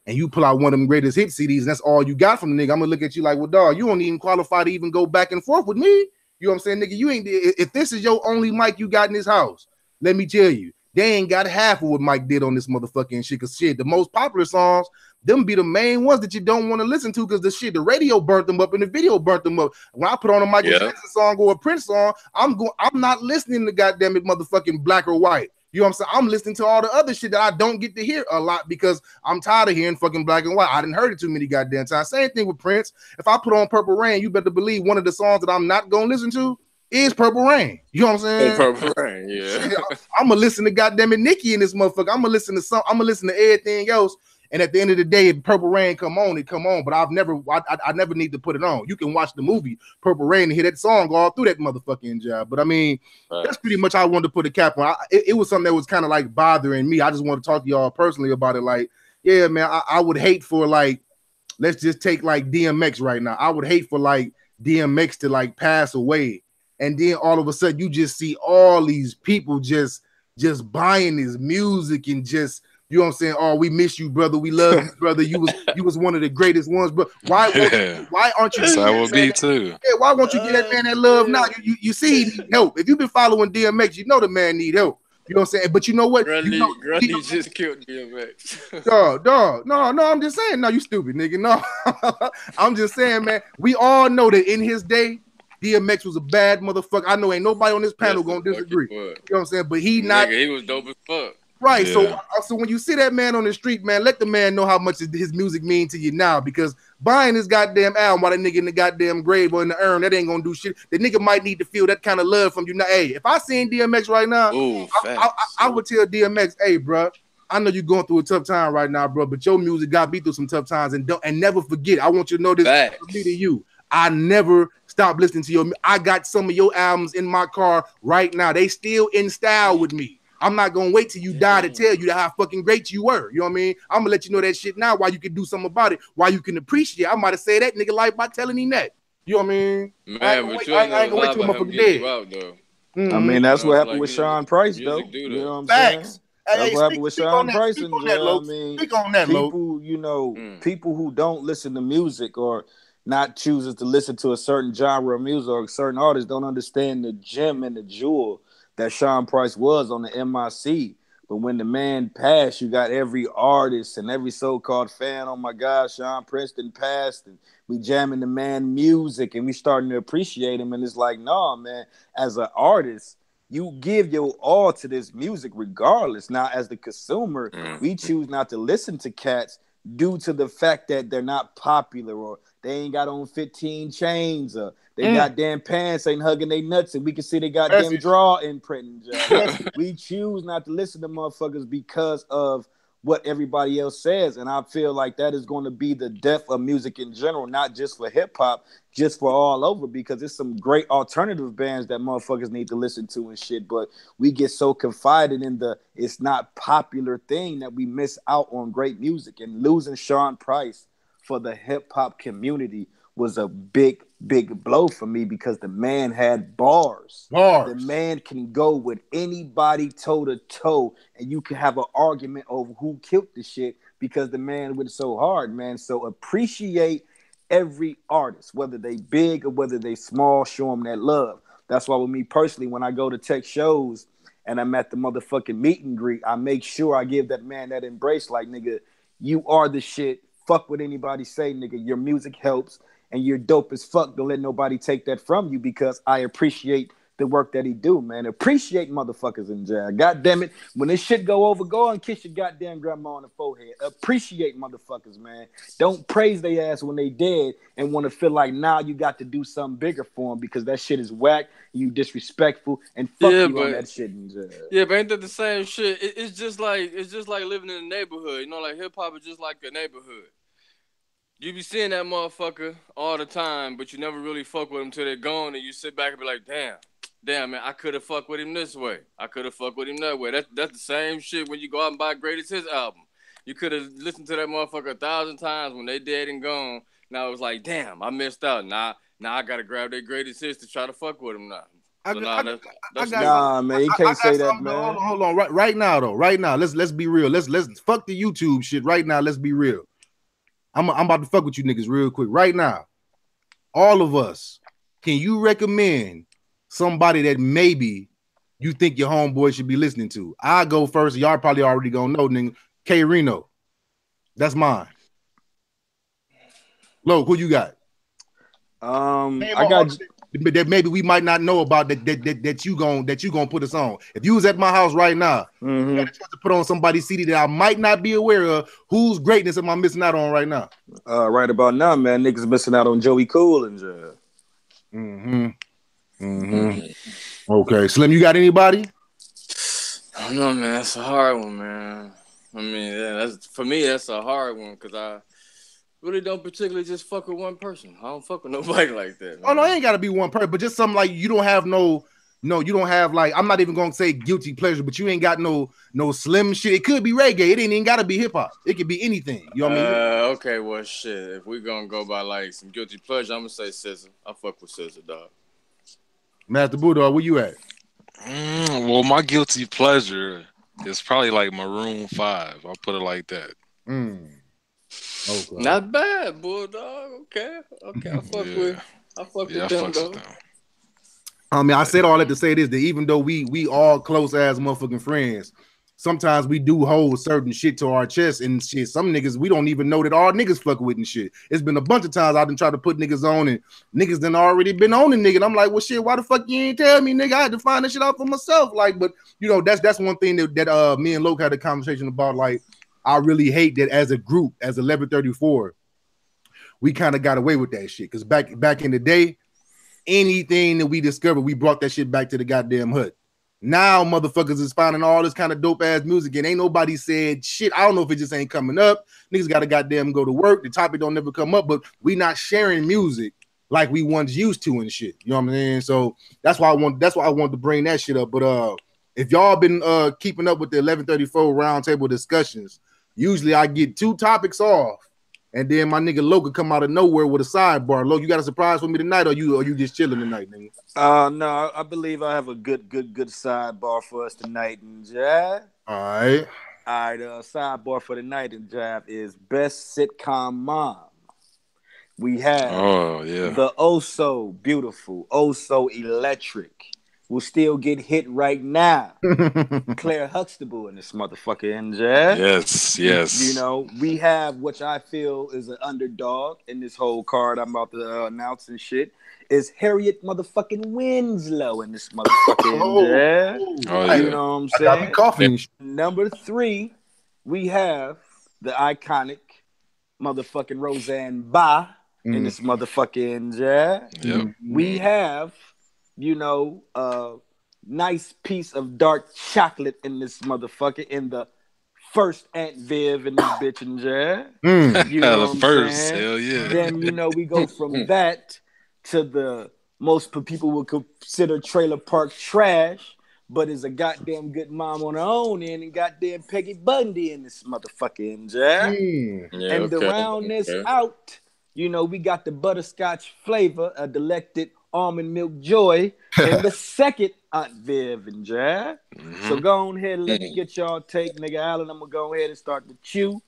And you pull out one of them greatest hit CDs, and that's all you got from the nigga. I'm gonna look at you like, well, dog, you don't even qualify to even go back and forth with me. You know what I'm saying, nigga? You ain't, if this is your only Mike you got in this house, let me tell you, they ain't got half of what Mike did on this motherfucking shit. Cause shit, the most popular songs, them be the main ones that you don't want to listen to because the radio burnt them up and the video burnt them up. When I put on a Michael Jackson song or a Prince song, I'm not listening to goddamn it motherfucking Black or White. You know what I'm saying? I'm listening to all the other shit that I don't get to hear a lot because I'm tired of hearing fucking Black and White. I didn't heard it too many goddamn times. Same thing with Prince. If I put on Purple Rain, you better believe one of the songs that I'm not gonna listen to is Purple Rain. You know what I'm saying? Purple Rain, yeah. I'm gonna listen to goddamn it Nicki in this motherfucker. I'm gonna listen to everything else. And at the end of the day, if Purple Rain come on, it come on. But I never need to put it on. You can watch the movie Purple Rain and hear that song all through that motherfucking job. But I mean, that's pretty much how I wanted to put a cap on. It was something that was kind of like bothering me. I just want to talk to y'all personally about it. Like, yeah, man, I would hate for like, let's just take like DMX right now. I would hate for like DMX to like pass away. And then all of a sudden you just see all these people just buying his music and just, you know what I'm saying? Oh, we miss you, brother. We love you, brother. You was one of the greatest ones, bro. Why aren't you? That would be too. Yeah, why won't you get that man that love now? You see he need help. If you've been following DMX, you know the man need help. You know what I'm saying? But you know what? Grundy just killed DMX. Dog. No, I'm just saying. No, you stupid, nigga. No. I'm just saying, man. We all know that in his day, DMX was a bad motherfucker. I know ain't nobody on this panel gonna disagree. You know what I'm saying? But he was dope as fuck. Right, yeah. So when you see that man on the street, man, let the man know how much his music mean to you now. Because buying his goddamn album while that nigga in the goddamn grave or in the urn, that ain't gonna do shit. The nigga might need to feel that kind of love from you. Now, hey, if I seen DMX right now, I would tell DMX, hey, bro, I know you're going through a tough time right now, bro, but your music got me through some tough times, and never forget. I want you to know this from me to you. I never stopped listening to your. I got some of your albums in my car right now. They still in style with me. I'm not gonna wait till you die to tell you how fucking great you were. You know what I mean? I'm gonna let you know that shit now while you can do something about it, while you can appreciate. I might have said that nigga life by telling him that. You know what I mean? Man, I ain't gonna wait till motherfucker dead. I mean, that's what happened with Sean Price, though. You know what I'm saying? That's what happened with Sean Price. And I mean, people, you know, people who don't listen to music or not chooses to listen to a certain genre of music or a certain artist don't understand the gem and the jewel that Sean Price was on the MIC. But when the man passed, you got every artist and every so-called fan, oh my God, Sean Princeton passed, and we jamming the man music and we starting to appreciate him. And it's like, no, man, as an artist, you give your all to this music regardless. Now, as the consumer, we choose not to listen to cats due to the fact that they're not popular or they ain't got on 15 chains or they goddamn pants ain't hugging they nuts and we can see they goddamn draw imprinting. We choose not to listen to motherfuckers because of what everybody else says. And I feel like that is going to be the death of music in general, not just for hip hop, just for all over, because there's some great alternative bands that motherfuckers need to listen to and shit. But we get so confided in the it's not popular thing that we miss out on great music. And losing Sean Price for the hip hop community was a big blow for me because the man had bars. The man can go with anybody toe to toe, and you can have an argument over who killed the shit because the man went so hard, man. So appreciate every artist, whether they big or whether they small. Show them that love. That's why with me personally, when I go to tech shows and I'm at the motherfucking meet and greet, I make sure I give that man that embrace. Like, nigga, you are the shit. Fuck what anybody say, nigga. Your music helps. And you're dope as fuck. Don't let nobody take that from you because I appreciate the work that he do, man. Appreciate motherfuckers in jail. God damn it. When this shit go over, go and kiss your goddamn grandma on the forehead. Appreciate motherfuckers, man. Don't praise their ass when they dead and want to feel like now you got to do something bigger for them because that shit is whack, you disrespectful, and fuck you on that shit in jail. Yeah, but ain't that the same shit? It's just like living in a neighborhood. You know, like hip hop is just like a neighborhood. You be seeing that motherfucker all the time, but you never really fuck with him till they're gone, and you sit back and be like, damn, damn man, I could have fucked with him this way. I could have fucked with him that way. That's the same shit when you go out and buy Greatest Hits album. You could have listened to that motherfucker 1,000 times when they dead and gone. Now it was like, damn, I missed out. Now I gotta grab their Greatest Hits to try to fuck with him now. So now that's Nah, man, you can't say that, man. Hold on. Right now though. Right now, let's be real. Let's fuck the YouTube shit. Right now, let's be real. I'm about to fuck with you niggas real quick. Right now, all of us. Can you recommend somebody that maybe you think your homeboy should be listening to? I go first. Y'all probably already gonna know, nigga. K Reno. That's mine. Lo, who you got? I got that maybe we might not know about that you gonna put us on. If you was at my house right now, you got a chance to put on somebody's CD that I might not be aware of. Whose greatness am I missing out on right now? Right about now, man, niggas missing out on Joey Cool and Okay, Slim, you got anybody? I don't know, man. That's a hard one, man. I mean, for me, that's a hard one because I really don't particularly just fuck with one person. I don't fuck with nobody like that, man. Oh no, it ain't gotta be one person, but just something like you don't have you don't have like, I'm not even gonna say guilty pleasure, but you ain't got no Slim shit. It could be reggae. It ain't even gotta be hip hop. It could be anything. You know what I mean? Okay, well shit. If we gonna go by like some guilty pleasure, I'm gonna say SZA. I fuck with SZA, dog. Master Bulldog, where you at? Well, my guilty pleasure is probably like Maroon 5. I'll put it like that. Okay. Not bad, Bulldog. Okay. I fuck with them, though. I mean, I said all that to say this, that even though we all close as motherfucking friends, sometimes we do hold certain shit to our chest and shit. Some niggas we don't even know that our niggas fuck with and shit. It's been a bunch of times I've been trying to put niggas on and niggas done already been on the nigga. And I'm like, well, shit, why the fuck you ain't tell me, nigga? I had to find this shit out for myself. Like, but you know, that's one thing that me and Loke had a conversation about. Like, I really hate that as a group, as 1134, we kind of got away with that shit. Because back in the day, anything that we discovered, we brought that shit back to the goddamn hood. Now motherfuckers is finding all this kind of dope ass music and ain't nobody said shit. I don't know if it just ain't coming up. Niggas gotta goddamn go to work. The topic don't never come up, but we not sharing music like we once used to and shit. You know what I'm saying? So that's why I wanted to bring that shit up. But if y'all been keeping up with the 1134 roundtable discussions, usually I get 2 topics off. And then my nigga Logan come out of nowhere with a sidebar. Logan, you got a surprise for me tonight, or you just chilling tonight, nigga? No, I believe I have a good sidebar for us tonight in Jive. All right. Sidebar for tonight in Jive is best sitcom mom. We have the oh so beautiful, oh so electric, will still get hit right now. Claire Huxtable in this motherfucker, NJ. Yes. You know, we have, which I feel is an underdog in this whole card I'm about to announce and shit, is Harriet motherfucking Winslow in this motherfucker, NJ. You know what I'm saying? I got me coughing. Number 3, we have the iconic motherfucking Roseanne Barr in this motherfucking NJ. We have, you know, a nice piece of dark chocolate in this motherfucker in the first Aunt Viv in this bitch and You know the first, hell yeah. Then, you know, we go from that to the most people would consider Trailer Park trash, but is a goddamn good mom on her own end, and goddamn Peggy Bundy in this motherfucker and to round this out, you know, we got the butterscotch flavor, a delected almond milk joy, and the second Aunt Viv and So go on ahead and let me get y'all take, nigga Allen. I'm gonna go ahead and start with you.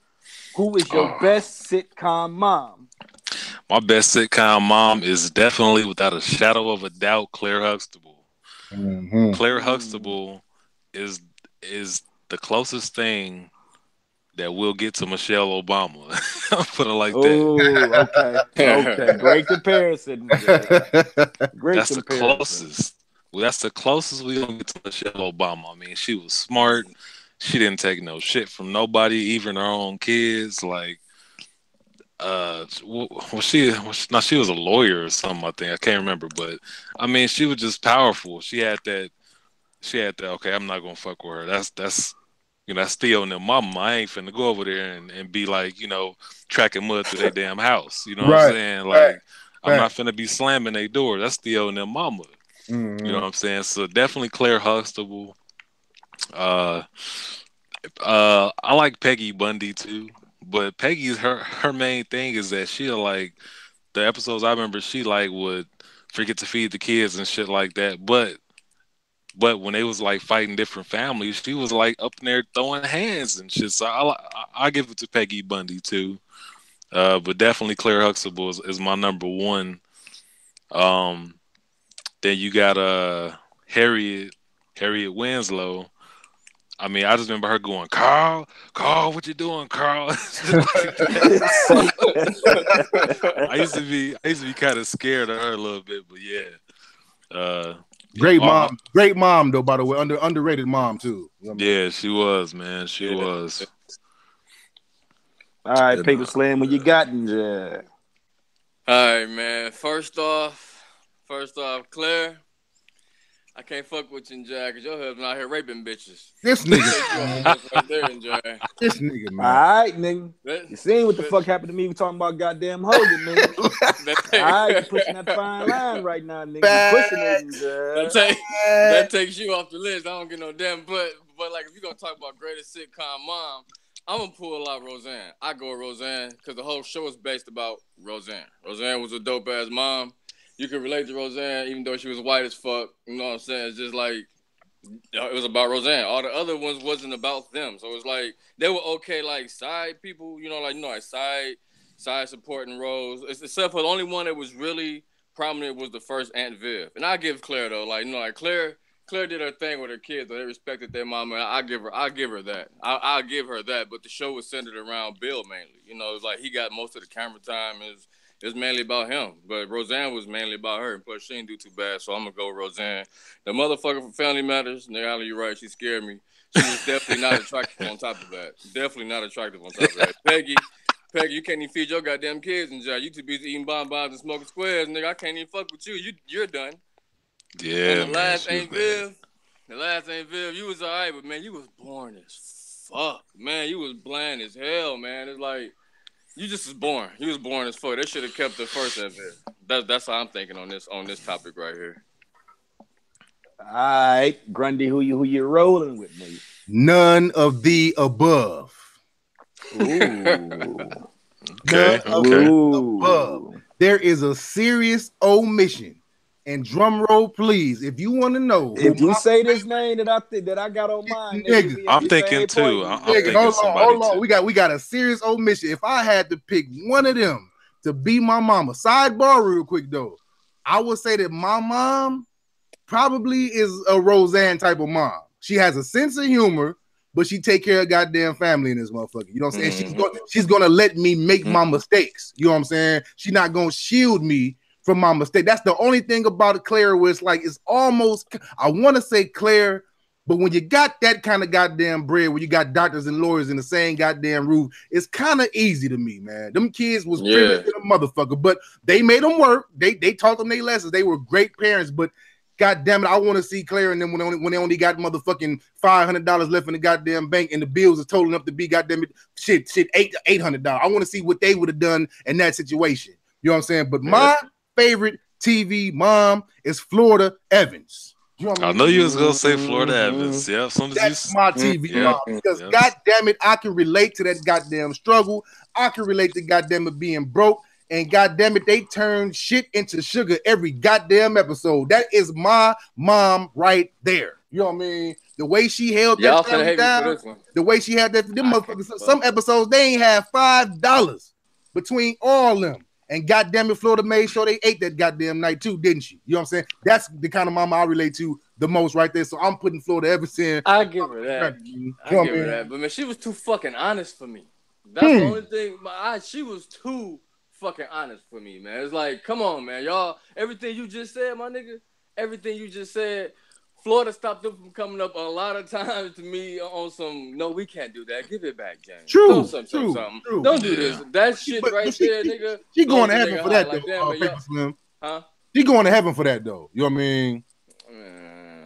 Who is your best sitcom mom? My best sitcom mom is definitely, without a shadow of a doubt, Claire Huxtable. Claire Huxtable is the closest thing that we'll get to Michelle Obama. I'll put it like that. Okay. Great comparison. That's the closest. Well, that's the closest we're gonna get to Michelle Obama. I mean, she was smart. She didn't take no shit from nobody, even her own kids. Like, she was a lawyer or something. I think I can't remember, but I mean, she was just powerful. She had that. Okay, I'm not gonna fuck with her. That's you know, that's Theo and their mama. I ain't finna go over there and be like, you know, tracking mud through their damn house. You know what I'm saying? Like, I'm not finna be slamming their door. That's Theo and their mama. You know what I'm saying? So definitely Claire Huxtable. Uh, I like Peggy Bundy too, but Peggy's her main thing is that she'll like the episodes I remember she like would forget to feed the kids and shit like that. But when they was like fighting different families, she was like up in there throwing hands and shit. So I give it to Peggy Bundy too. But definitely Claire Huxtable is my number one. Um, then you got Harriet Winslow. I mean, I just remember her going, Carl, what you doing, Carl? I used to be kind of scared of her a little bit, but yeah. Great mom though. By the way, underrated mom too. You know what I mean? Yeah, she was, man. She was. All right, Paper Slam, what you got in there? All right, man. First off, Claire, I can't fuck with you and Jack because your husband out here raping bitches. This nigga. right there, this nigga, man. All right, nigga. You seen what the fuck happened to me? We talking about goddamn Hogan, nigga. All right, you pushing that fine line right now, nigga. You pushing it. That takes you off the list. I don't get no damn. But like, if you're going to talk about greatest sitcom mom, I'm going to pull out Roseanne. I go with Roseanne because the whole show is based about Roseanne. Roseanne was a dope-ass mom. You could relate to Roseanne even though she was white as fuck. You know what I'm saying? It's just like, it was about Roseanne. All the other ones wasn't about them. So it's like, they were okay, like, side people, like side supporting roles. Except for the only one that was really prominent was the first Aunt Viv. And I give Claire, though, like, Claire did her thing with her kids. They respected their mama. I give her that. I'll give her that. But the show was centered around Bill mainly. You know, it's like he got most of the camera time. It's mainly about him. But Roseanne was mainly about her. And plus, she didn't do too bad. So I'm going to go with Roseanne. The motherfucker from Family Matters, Nayala, you're right. She scared me. She was definitely not attractive on top of that. Definitely not attractive on top of that. Peggy, you can't even feed your goddamn kids in jail. You too busy eating bonbons and smoking squares, nigga. I can't even fuck with you. You're done. Yeah, and the last ain't Viv. The last ain't Viv. You was all right, but, man, you was boring as fuck. Man, you was bland as hell, man. It's like, you just was boring. You was boring as fuck. They should have kept the first of it. That's how I'm thinking on this topic right here. All right, Grundy, who you rolling with, me? None of the above. Ooh. Okay. Above. There is a serious omission. And drum roll, please, if you want to know. If you say this name that I got on mine, nigga, I'm thinking too. Hold on. We got a serious omission. If I had to pick one of them to be my mama, sidebar real quick though, I would say that my mom probably is a Roseanne type of mom. She has a sense of humor, but she take care of goddamn family in this motherfucker. You know what I'm saying? She's gonna let me make my mistakes. You know what I'm saying? She's not gonna shield me from my mistake. That's the only thing about Claire where it's like, it's almost, I want to say Claire, but when you got that kind of goddamn bread, where you got doctors and lawyers in the same goddamn roof, it's kind of easy to me, man. Them kids was privileged to the motherfucker, but they made them work. They taught them their lessons. They were great parents, but God damn it, I want to see Claire and them when they only got motherfucking $500 left in the goddamn bank and the bills are totaling up to be goddamn it, $800. I want to see what they would have done in that situation. You know what I'm saying? But my favorite TV mom is Florida Evans. You know what I know you was gonna say Florida Evans. Yeah, that's my TV mom. Because God damn it, I can relate to that goddamn struggle. I can relate to goddamn it being broke. And goddamn it, they turn shit into sugar every goddamn episode. That is my mom right there. You know what I mean? The way she held that family down, the way she had that, them motherfuckers. Some episodes they ain't have $5 between all them. And goddamn it, Florida made sure they ate that goddamn night too, didn't she? You know what I'm saying? That's the kind of mama I relate to the most right there. So I'm putting Florida Evans in. I give her that. I give her that. But man, she was too fucking honest for me. That's the only thing. She was too fucking honest for me, man. It's like, come on, man, y'all. Everything you just said, my nigga. Everything you just said. Florida stopped them from coming up a lot of times to me on some, no, we can't do that. Give it back, James. True. Don't do this. That shit there, nigga. She going to heaven for that, though. Huh? She going to heaven for that, though. You know what I mean?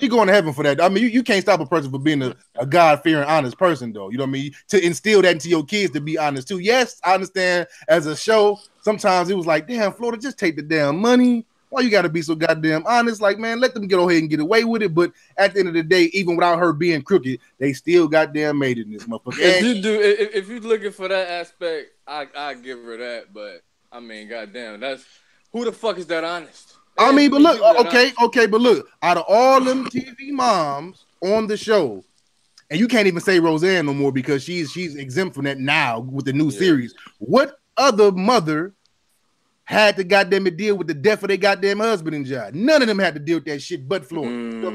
She going to heaven for that. I mean, you can't stop a person for being a God-fearing, honest person, though. You know what I mean? To instill that into your kids to be honest, too. Yes, I understand as a show, sometimes it was like, damn, Florida, just take the damn money Why you gotta be so goddamn honest? Like, man, let them get ahead and get away with it. But at the end of the day, even without her being crooked, they still goddamn made it in this motherfucker. If you're looking for that aspect, I give her that. But I mean, goddamn, that's who the fuck is that honest? I mean, but look, okay, but look, out of all them TV moms on the show, and you can't even say Roseanne no more because she's exempt from that now with the new series. What other mother had to goddamn it deal with the death of their goddamn husband and job? None of them had to deal with that shit but Florida.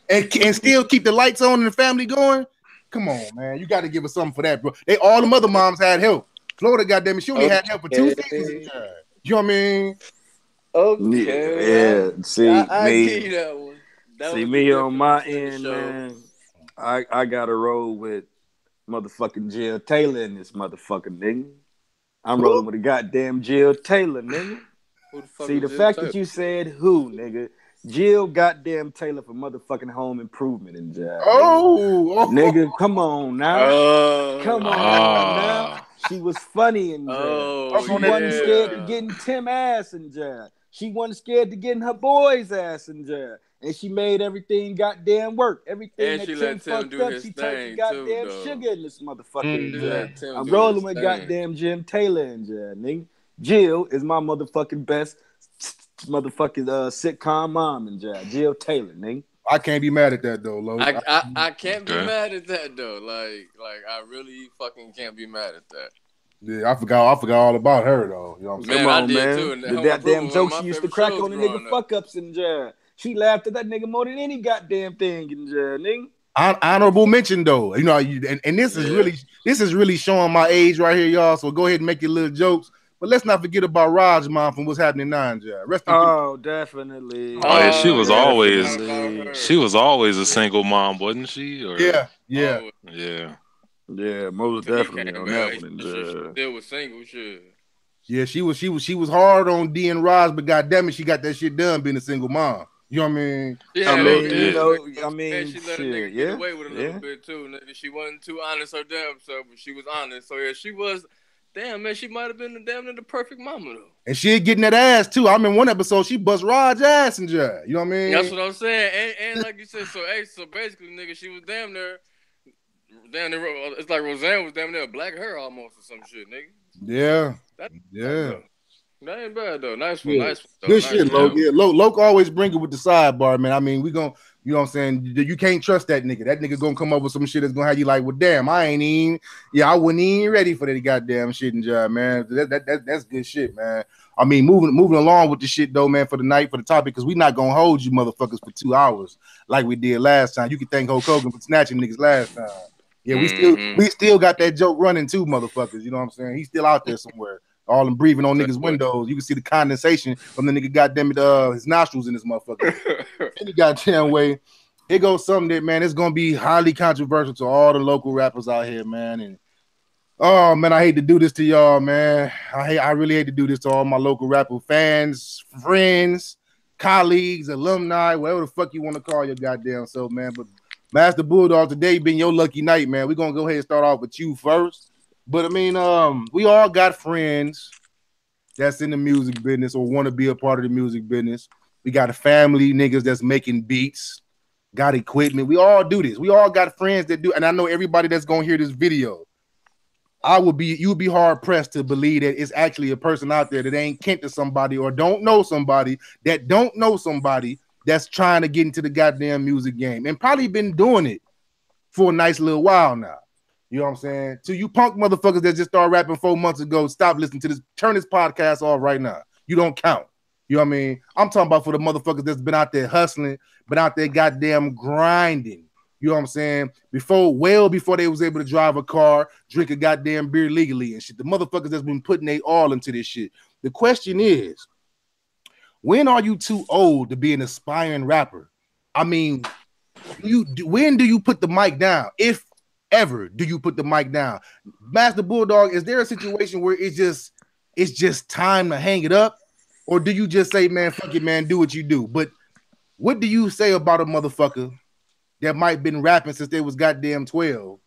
And still keep the lights on and the family going? Come on, man. You got to give us something for that, bro. All the mother moms had help. Florida, goddamn it, she only had help for 2 seasons and job. You know what I mean? Okay. Yeah. See, I give you that one. See, me on my end, man. I got to roll with motherfucking Jill Taylor in this motherfucking nigga. I'm rolling with a goddamn Jill Taylor, nigga. See, the fact that you said who, nigga. Jill goddamn Taylor for motherfucking Home Improvement and job. Nigga, come on now. Come on now. She was funny and job. She wasn't scared of getting Tim ass and job. She wasn't scared to getting her boys ass and job. And she made everything goddamn work. Everything that Tim fucked up, she turned to goddamn sugar in this motherfucking I'm rolling with goddamn Jim Taylor and nigga. Jill is my motherfucking best motherfucking sitcom mom and Jill Taylor, nigga. I can't be mad at that though, Lo. I can't be mad at that though. Like I really fucking can't be mad at that. Yeah, I forgot all about her though. You know what I'm saying? Come on, man. Too, the goddamn joke she used to crack on the nigga fuck ups and she laughed at that nigga more than any goddamn thing and nigga. Honorable mention though, you know, and this is really showing my age right here, y'all. So go ahead and make your little jokes. But let's not forget about Raj mom from What's Happening Now, Rest in peace. Definitely. Oh, yeah, she was always a single mom, wasn't she? Or... Yeah, most definitely on that one. She still was single, shit. Yeah, she was hard on D and Raj, but goddamn it, she got that shit done being a single mom. You know what I mean? Yeah, she let a nigga get away with a little bit too. Nigga, she wasn't too honest her damn self, but she was honest. So yeah, she was. Damn, man, she might have been the perfect mama though. And she getting that ass too. I mean, one episode she bust Raj's ass and you know what I mean? That's what I'm saying. And like you said, so basically, nigga, she was damn near. It's like Roseanne was damn near black hair almost or some shit, nigga. Yeah. That ain't bad though. Nice one, nice one. Good shit, Loke. Yeah, Loke always bring it with the sidebar, man. I mean, we gon', you know what I'm saying? You can't trust that nigga. That nigga gonna come up with some shit that's gonna have you like, well, damn, I wasn't even ready for that goddamn shit and job, man. That's good shit, man. I mean, moving along with the shit though, man, for the night, for the topic, because we not gonna hold you motherfuckers for 2 hours like we did last time. You can thank Hulk Hogan for snatching niggas last time. Yeah, we still got that joke running too, motherfuckers. You know what I'm saying? He's still out there somewhere. All them breathing on niggas' windows. You can see the condensation from the nigga goddamn it, his nostrils in this motherfucker. Any goddamn way. Here goes something that, man, it's gonna be highly controversial to all the local rappers out here, man. And oh man, I hate to do this to y'all, man. I really hate to do this to all my local rapper fans, friends, colleagues, alumni, whatever the fuck you want to call your goddamn self, man. But Master Bulldog, today been your lucky night, man. We're gonna go ahead and start off with you first. But I mean, we all got friends that's in the music business or want to be a part of the music business. We got a family, niggas that's making beats, got equipment. We all do this. We all got friends that do, and I know everybody that's gonna hear this video. You would be hard pressed to believe that it's actually a person out there that ain't kin to somebody or don't know somebody that don't know somebody that's trying to get into the goddamn music game and probably been doing it for a nice little while now. You know what I'm saying? To you punk motherfuckers that just started rapping 4 months ago, stop listening to this. Turn this podcast off right now. You don't count. You know what I mean? I'm talking about for the motherfuckers that's been out there hustling, been out there goddamn grinding. You know what I'm saying? Before they was able to drive a car, drink a goddamn beer legally and shit. The motherfuckers that's been putting they all into this shit. The question is, when are you too old to be an aspiring rapper? I mean, when do you put the mic down? If ever do you put the mic down? Master Bulldog, is there a situation where it's just time to hang it up? Or do you just say, man, fuck it, man, do what you do? But what do you say about a motherfucker that might have been rapping since they was goddamn 12,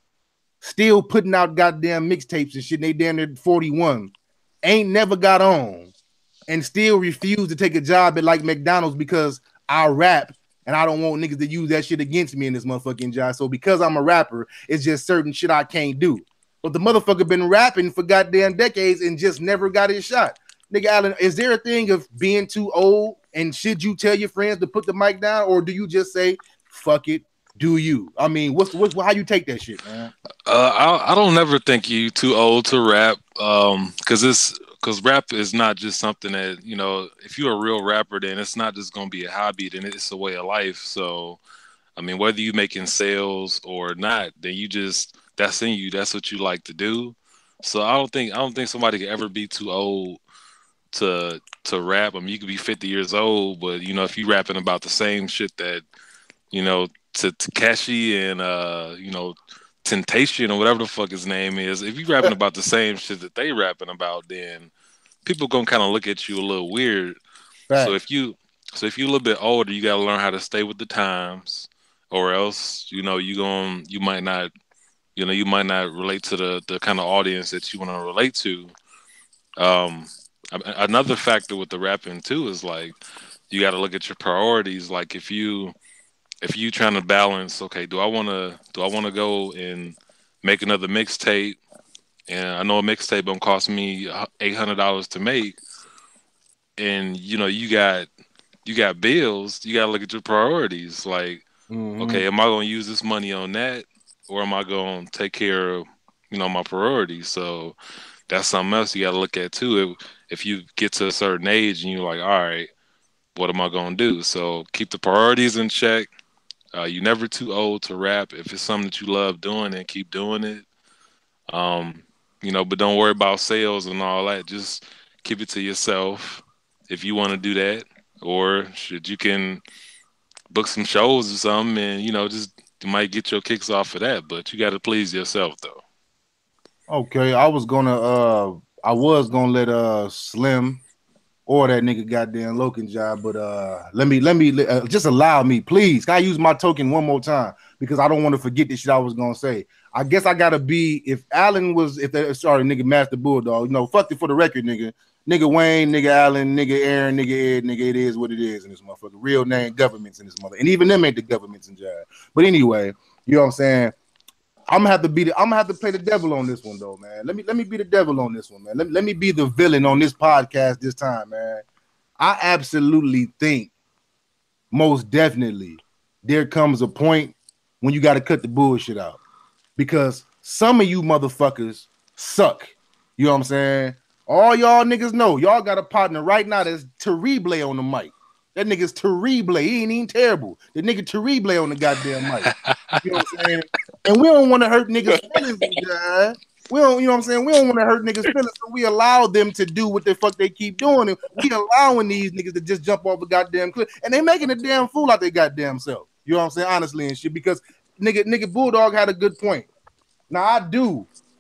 still putting out goddamn mixtapes and shit, and they damn near 41, ain't never got on, and still refuse to take a job at like McDonald's because I rap and I don't want niggas to use that shit against me in this motherfucking job. So because I'm a rapper, it's just certain shit I can't do. But the motherfucker been rapping for goddamn decades and just never got his shot. Nigga Allen, is there a thing of being too old? And should you tell your friends to put the mic down, or do you just say, fuck it, do you? I mean, what's how you take that shit, man? I don't never think you too old to rap, because rap is not just something that, you know, if you're a real rapper, then it's not just gonna be a hobby, then it's a way of life. So I mean, whether you making sales or not, then you just, that's in you. That's what you like to do. So I don't think somebody could ever be too old to rap. I mean, you could be 50 years old, but you know, if you rapping about the same shit that, you know, to Takashi and you know, Temptation or whatever the fuck his name is, if you rapping about the same shit that they rapping about, then people gonna kind of look at you a little weird. Right. So if you're a little bit older, you gotta learn how to stay with the times, or else, you know, you might not, you might not relate to the kind of audience that you want to relate to. Um, Another factor with the rapping too is like you got to look at your priorities. Like if you trying to balance, okay, do I want to go and make another mixtape, and I know a mixtape gonna cost me $800 to make, and you know you got bills, you got to look at your priorities. Like, okay, am I gonna use this money on that, or am I gonna take care of, my priorities? So that's something else you got to look at too. If you get to a certain age and you're like, all right, what am I gonna do? So keep the priorities in check. You're never too old to rap. If it's something that you love doing, then keep doing it. But don't worry about sales and all that. Just keep it to yourself if you want to do that. Or should you can book some shows or something, and just you might get your kicks off of that. But you got to please yourself though. Okay, I was gonna let Slim or that nigga goddamn Loken job, but let me just allow me, please. Can I use my token one more time because I don't want to forget this shit I was gonna say. I guess I gotta be if Allen was nigga Master Bulldog, fuck it for the record, nigga Wayne, nigga Allen, nigga Aaron, nigga Ed, nigga it is what it is in this motherfucker. Real name governments in this mother, and even them ain't the governments in job. But anyway, you know what I'm saying. I'm gonna have to play the devil on this one though, man. Let me be the devil on this one, man. Let me be the villain on this podcast this time, man. I absolutely think most definitely there comes a point when you got to cut the bullshit out because some of you motherfuckers suck. You know what I'm saying? All y'all niggas know y'all got a partner right now that's Terrible on the mic. That nigga's Terrible. He ain't even terrible. The nigga Terrible on the goddamn mic. You know what I'm saying? And we don't want to hurt niggas' feelings, guys. We don't, you know what I'm saying? We don't want to hurt niggas' feelings, so we allow them to do what the fuck they keep doing. And we allowing these niggas to just jump off a goddamn cliff. And they making a damn fool out their goddamn self. You know what I'm saying? Honestly and shit. Because nigga Bulldog had a good point. Now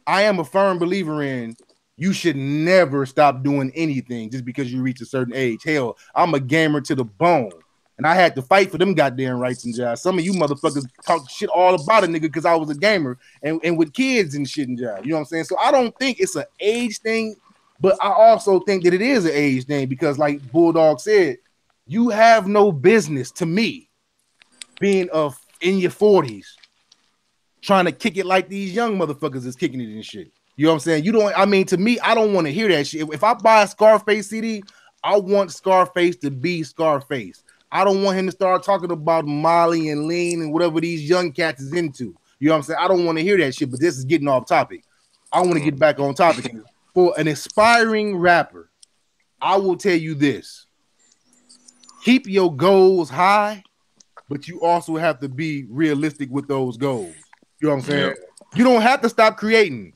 I am a firm believer in you should never stop doing anything just because you reach a certain age. Hell, I'm a gamer to the bone. And I had to fight for them goddamn rights and jobs. Some of you motherfuckers talk shit all about a nigga because I was a gamer and with kids and shit and jobs. You know what I'm saying? So I don't think it's an age thing, but I also think that it is an age thing because, like Bulldog said, you have no business to me being in your 40s trying to kick it like these young motherfuckers is kicking it and shit. You know what I'm saying? To me, I don't want to hear that shit. If I buy a Scarface CD, I want Scarface to be Scarface. I don't want him to start talking about Molly and Lean and whatever these young cats is into. You know what I'm saying? I don't want to hear that shit, but this is getting off topic. I want to get back on topic. For an aspiring rapper, I will tell you this. Keep your goals high, but you also have to be realistic with those goals. You know what I'm saying? Yep. You don't have to stop creating.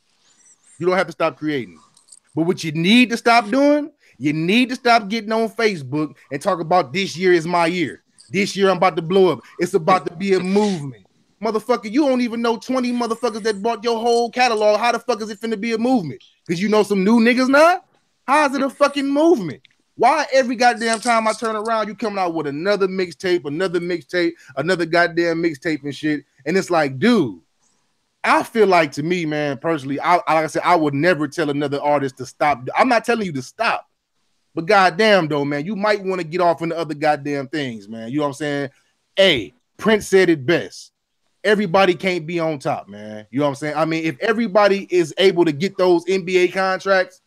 But what you need to stop doing, you need to stop getting on Facebook and talk about this year is my year. This year I'm about to blow up. It's about to be a movement. Motherfucker, you don't even know 20 motherfuckers that bought your whole catalog. How the fuck is it finna be a movement? Because you know some new niggas now? How is it a fucking movement? Why every goddamn time I turn around, you coming out with another mixtape, another goddamn mixtape and shit. And it's like, dude, I feel like, to me, man, personally, like I said, I would never tell another artist to stop. I'm not telling you to stop, But goddamn though, man, you might want to get off into other goddamn things, man. You know what I'm saying? Hey, Prince said it best. Everybody can't be on top, man. You know what I'm saying? I mean, if everybody is able to get those NBA contracts,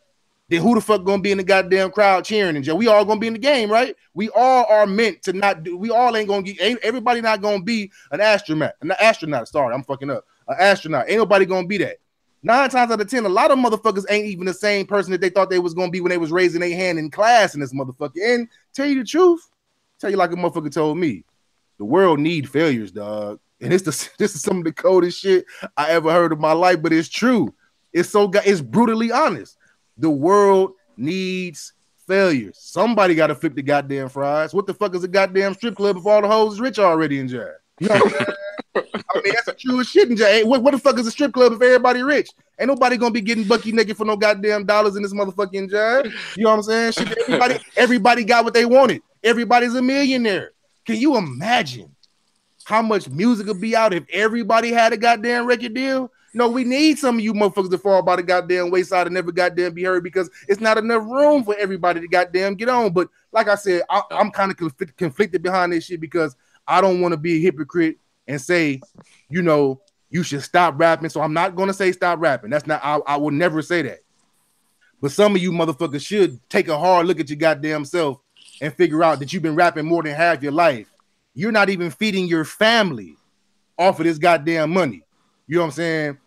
then who the fuck gonna be in the goddamn crowd cheering? And we all gonna be in the game, right? We all are meant to not do. We all ain't gonna get. Ain't everybody not gonna be an astronaut? An astronaut. Sorry, I'm fucking up. An astronaut. Ain't nobody gonna be that. 9 times out of 10, a lot of motherfuckers ain't even the same person that they thought they was gonna be when they was raising their hand in class in this motherfucker. And tell you the truth, tell you like a motherfucker told me, the world need failures, dog. And this is some of the coldest shit I ever heard of my life, but it's true. It's brutally honest. The world needs failures. Somebody got to flip the goddamn fries. What the fuck is a goddamn strip club if all the hoes is rich already in jail? You know what I'm saying? I mean, that's the truest shit in jail. Hey, what the fuck is a strip club if everybody rich? Ain't nobody gonna be getting bucky naked for no goddamn dollars in this motherfucking jail. You know what I'm saying? Shit, everybody got what they wanted. Everybody's a millionaire. Can you imagine how much music would be out if everybody had a goddamn record deal? No, we need some of you motherfuckers to fall by the goddamn wayside and never goddamn be heard because it's not enough room for everybody to goddamn get on. But like I said, I'm kind of conflicted behind this shit because I don't want to be a hypocrite and say, you know, you should stop rapping. So I'm not going to say stop rapping. That's not, I will never say that. But some of you motherfuckers should take a hard look at your goddamn self and figure out that you've been rapping more than half your life. You're not even feeding your family off of this goddamn money. You know what I'm saying?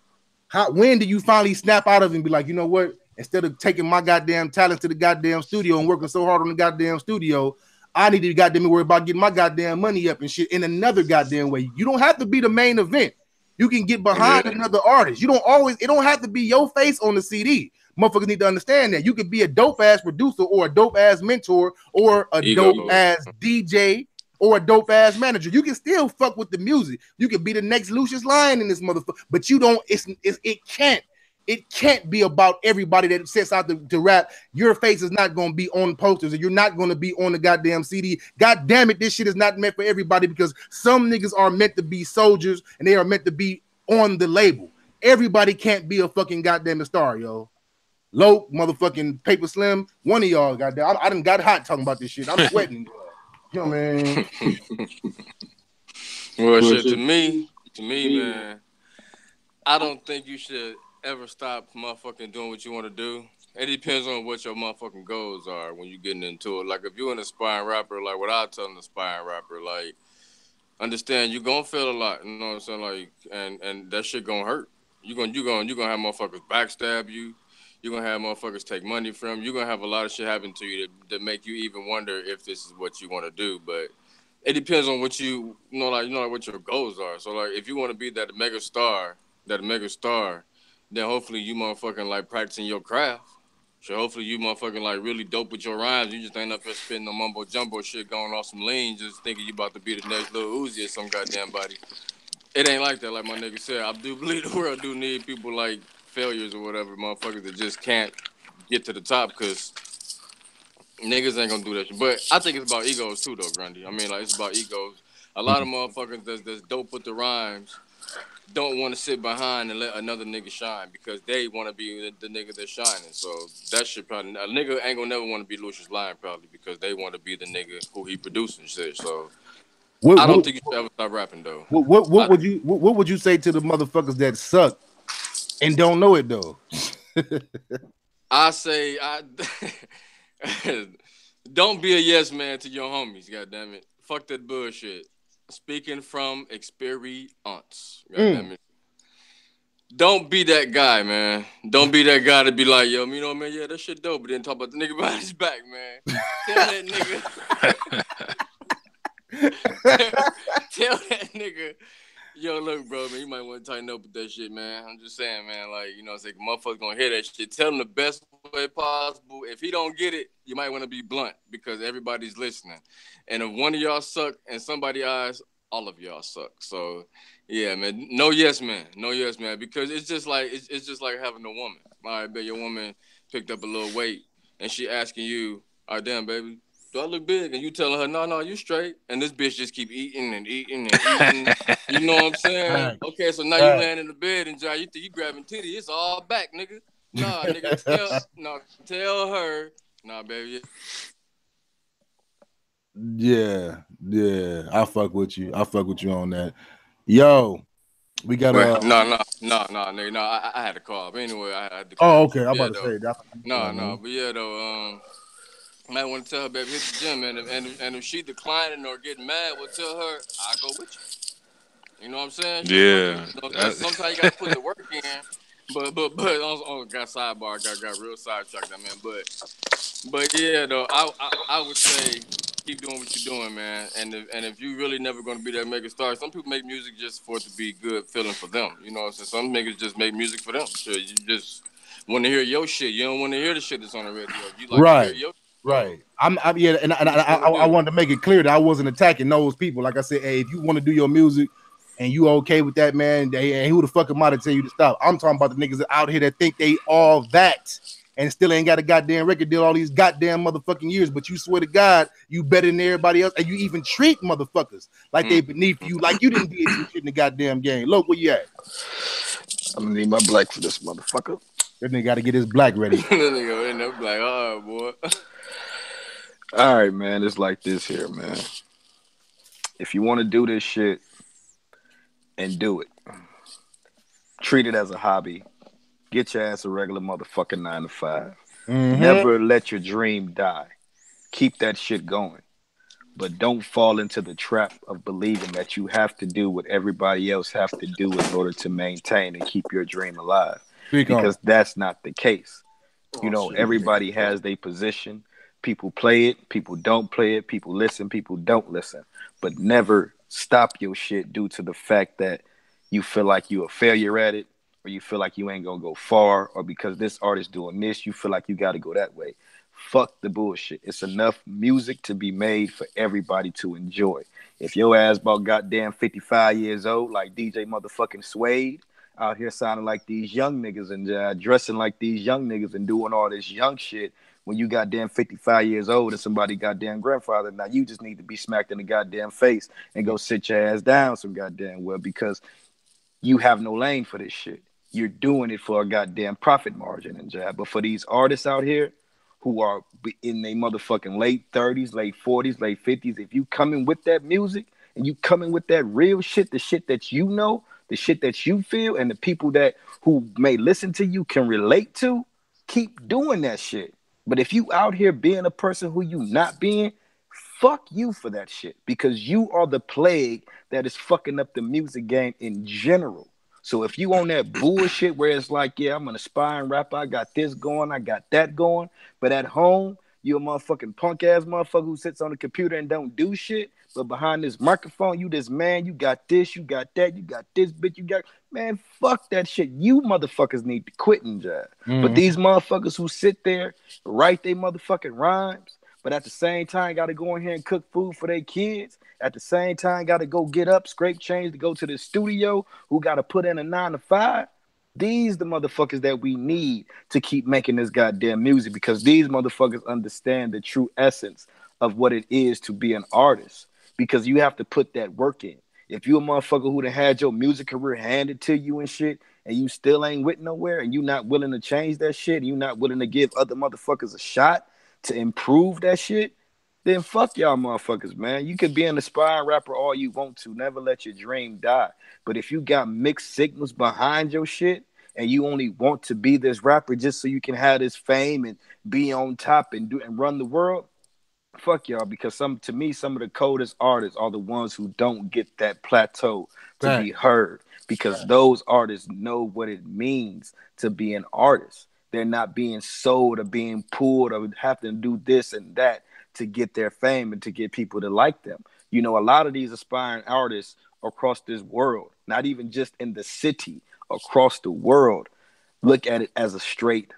When do you finally snap out of it and be like, you know what? Instead of taking my goddamn talent to the goddamn studio and working so hard on the goddamn studio, I need to goddamn worry about getting my goddamn money up and shit in another goddamn way. You don't have to be the main event. You can get behind another artist. It don't have to be your face on the CD. Motherfuckers need to understand that. You could be a dope ass producer or a dope ass mentor or a dope ass DJ or a dope ass manager. You can still fuck with the music. You can be the next Lucius Lyon in this motherfucker, but you don't. It can't be about everybody that sets out to rap. Your face is not going to be on posters, and you're not going to be on the goddamn CD. God damn it, this shit is not meant for everybody because some niggas are meant to be soldiers and they are meant to be on the label. Everybody can't be a fucking goddamn star, yo. Loke, motherfucking Paper Slim, one of y'all goddamn. I done got hot talking about this shit. I'm sweating. You know, man. Well, shit, to me, man, I don't think you should ever stop motherfucking doing what you want to do. It depends on what your motherfucking goals are when you're getting into it. Like, if you're an aspiring rapper, like what I tell an aspiring rapper, like, understand you're gonna feel a lot, you know what I'm saying? Like, and that shit gonna hurt. You're gonna have motherfuckers backstab you. You're going to have motherfuckers take money from you. You're going to have a lot of shit happen to you that make you even wonder if this is what you want to do. But it depends on what you know, like what your goals are. So, like, if you want to be that mega star, then hopefully you motherfucking, like, practicing your craft. So hopefully you motherfucking, like, really dope with your rhymes. You just ain't up here spitting no mumbo-jumbo shit going off some lean, just thinking you about to be the next Lil Uzi or some goddamn body. It ain't like that, like my nigga said. I do believe the world do need people like failures or whatever, motherfuckers that just can't get to the top because niggas ain't gonna do that shit. But I think it's about egos too, though, Grundy. I mean, like, it's about egos. A lot of motherfuckers that's dope with the rhymes don't want to sit behind and let another nigga shine because they want to be the nigga that's shining. So that shit probably a nigga ain't gonna never want to be Lucius Lyon probably because they want to be the nigga who he producing shit. So I don't think you should ever stop rapping though. What would you say to the motherfuckers that suck and don't know it though? I say don't be a yes man to your homies, goddamn it. Fuck that bullshit. Speaking from experience, goddamn it. Don't be that guy, man. Don't be that guy to be like, yo, you know, man, yeah, that shit dope, but then talk about the nigga behind his back, man. Tell that nigga. Tell that nigga, yo, look, bro, man, you might want to tighten up with that shit, man. I'm just saying, man, like, you know, it's like motherfuckers gonna hear that shit. Tell him the best way possible. If he don't get it, you might want to be blunt because everybody's listening. And if one of y'all suck in somebody's eyes, all of y'all suck. So, yeah, man, no yes, man, because it's just like having a woman. All right, bet your woman picked up a little weight and she asking you, all right, damn, baby, do I look big? And you telling her, no, you straight. And this bitch just keep eating and eating and eating. You know what I'm saying? Right. Okay, so now you laying in the bed and you grabbing titty. It's all back, nigga. Nah, nigga, tell her Nah, baby. Yeah, yeah. I fuck with you. I fuck with you on that. Yo, we got Well, nigga, no. I had to call, but anyway, I had to Oh, declare. okay. I'm Yeah, about to though. say that. But yeah, though. I might want to tell her, baby, hit the gym, and if she declining or getting mad, well, tell her I go with you. You know what I'm saying? Just fucking, Yeah. because sometimes you gotta put the work in. But got sidebar, got real sidetracked, that man. But yeah, though, I would say keep doing what you're doing, man. And if you really never gonna be that mega star, some people make music just for it to be good feeling for them. You know what I'm saying? Some niggas just make music for them. Sure, you just want to hear your shit. You don't want to hear the shit that's on the radio. You like to hear Right. your shit. So Right. I'm yeah, and do what you want to I do. wanted to make it clear that I wasn't attacking those people. Like I said, hey, if you want to do your music and you okay with that, man, hey, who the fuck am I to tell you to stop? I'm talking about the niggas out here that think they all that and still ain't got a goddamn record deal all these goddamn motherfucking years, but you swear to God, you better than everybody else, and you even treat motherfuckers like they beneath you, like you didn't did some shit in the goddamn game. Look where you at. I'm gonna need my black for this motherfucker. That nigga got to get his black ready. That nigga in there like, oh boy. All right, man. It's like this here, man. If you want to do this shit and do it, treat it as a hobby. Get your ass a regular motherfucking 9 to 5. Never let your dream die. Keep that shit going. But don't fall into the trap of believing that you have to do what everybody else have to do in order to maintain and keep your dream alive. Speak on. Because that's not the case. You Oh, know, shit. everybody has their position. People play it, people don't play it, people listen, people don't listen. But never stop your shit due to the fact that you feel like you're a failure at it, or you feel like you ain't gonna go far, or because this artist doing this, you feel like you gotta go that way. Fuck the bullshit. It's enough music to be made for everybody to enjoy. If your ass about goddamn 55 years old, like DJ motherfucking Suede, out here sounding like these young niggas and dressing like these young niggas and doing all this young shit when you goddamn 55 years old and somebody goddamn grandfather, now you just need to be smacked in the goddamn face and go sit your ass down some goddamn well, because you have no lane for this shit. You're doing it for a goddamn profit margin and jab. But for these artists out here who are in their motherfucking late 30s, late 40s, late 50s, if you coming with that music and you coming with that real shit, the shit that you know, the shit that you feel, and the people that who may listen to you can relate to, keep doing that shit. But if you out here being a person who you not being, fuck you for that shit, because you are the plague that is fucking up the music game in general. So if you on that bullshit where it's like, yeah, I'm an aspiring rapper, I got this going, I got that going, but at home, you a motherfucking punk ass motherfucker who sits on the computer and don't do shit, but behind this microphone, you this man, you got this, you got that, you got this bitch, you got, man, fuck that shit. You motherfuckers need to quit and jive. But these motherfuckers who sit there, write they motherfucking rhymes, but at the same time got to go in here and cook food for their kids. At the same time, got to go get up, scrape change to go to the studio, who got to put in a 9 to 5. These the motherfuckers that we need to keep making this goddamn music, because these motherfuckers understand the true essence of what it is to be an artist, because you have to put that work in. If you a motherfucker who done had your music career handed to you and shit, and you still ain't with nowhere, and you not willing to change that shit, and you not willing to give other motherfuckers a shot to improve that shit, then fuck y'all motherfuckers, man. You could be an aspiring rapper all you want to. Never let your dream die. But if you got mixed signals behind your shit and you only want to be this rapper just so you can have this fame and be on top and do and run the world, fuck y'all. Because to me, some of the coldest artists are the ones who don't get that plateau to be heard. Because those artists know what it means to be an artist. They're not being sold or being pulled or having to do this and that to get their fame and to get people to like them. You know, a lot of these aspiring artists across this world, not even just in the city, across the world, look at it as a straight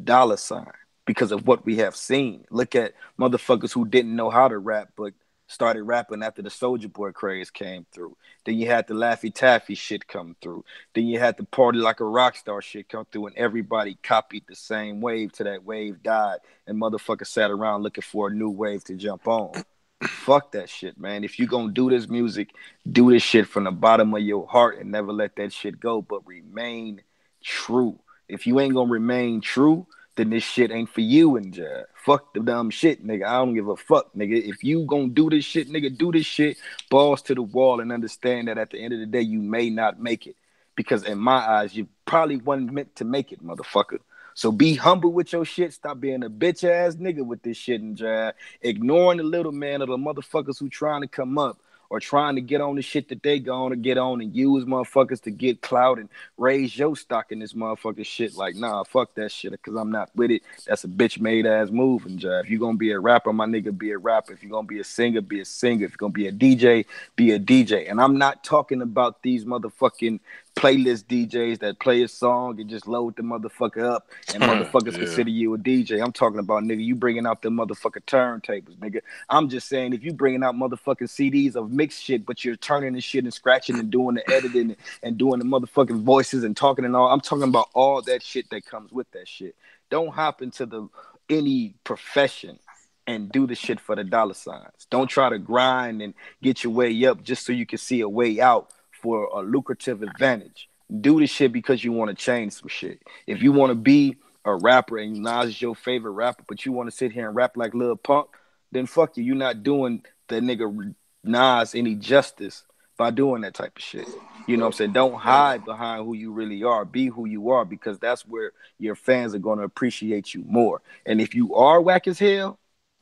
dollar sign because of what we have seen. Look at motherfuckers who didn't know how to rap but started rapping after the Soulja Boy craze came through. Then you had the Laffy Taffy shit come through. Then you had the Party Like a Rockstar shit come through, and everybody copied the same wave till that wave died, and motherfuckers sat around looking for a new wave to jump on. Fuck that shit, man. If you gonna do this music, do this shit from the bottom of your heart and never let that shit go, but remain true. If you ain't gonna remain true, then this shit ain't for you and fuck the dumb shit, nigga. I don't give a fuck, nigga. If you gonna do this shit, nigga, do this shit, balls to the wall, and understand that at the end of the day, you may not make it. Because in my eyes, you probably wasn't meant to make it, motherfucker. So be humble with your shit. Stop being a bitch ass nigga with this shit and ignoring the little man or the motherfuckers who trying to come up or trying to get on the shit that they going to get on and use motherfuckers to get clout and raise your stock in this motherfucking shit. Like, nah, fuck that shit, because I'm not with it. That's a bitch made ass move. And if you're going to be a rapper, my nigga, be a rapper. If you're going to be a singer, be a singer. If you're going to be a DJ, be a DJ. And I'm not talking about these motherfucking playlist DJs that play a song and just load the motherfucker up and motherfuckers consider you a DJ. I'm talking about, nigga, you bringing out the motherfucking turntables, nigga. I'm just saying, if you bringing out motherfucking CDs of mixed shit, but you're turning the shit and scratching and doing the editing and doing the motherfucking voices and talking and all, I'm talking about all that shit that comes with that shit. Don't hop into any profession and do the shit for the dollar signs. Don't try to grind and get your way up just so you can see a way out for a lucrative advantage. Do the shit because you want to change some shit. If you want to be a rapper and Nas is your favorite rapper, but you want to sit here and rap like Lil Pump, then fuck you. You're not doing the nigga Nas any justice by doing that type of shit. You know what I'm saying? Don't hide behind who you really are. Be who you are, because that's where your fans are going to appreciate you more. And if you are whack as hell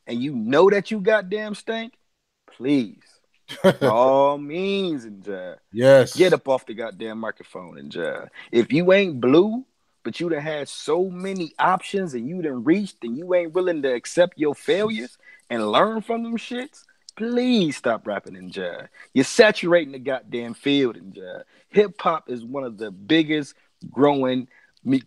and you know that you goddamn stink, please, by all means, and yes, get up off the goddamn microphone and if you ain't blue, but you done had so many options and you done reached and you ain't willing to accept your failures and learn from them shits, please stop rapping in jive. You're saturating the goddamn field in jive. Hip hop is one of the biggest growing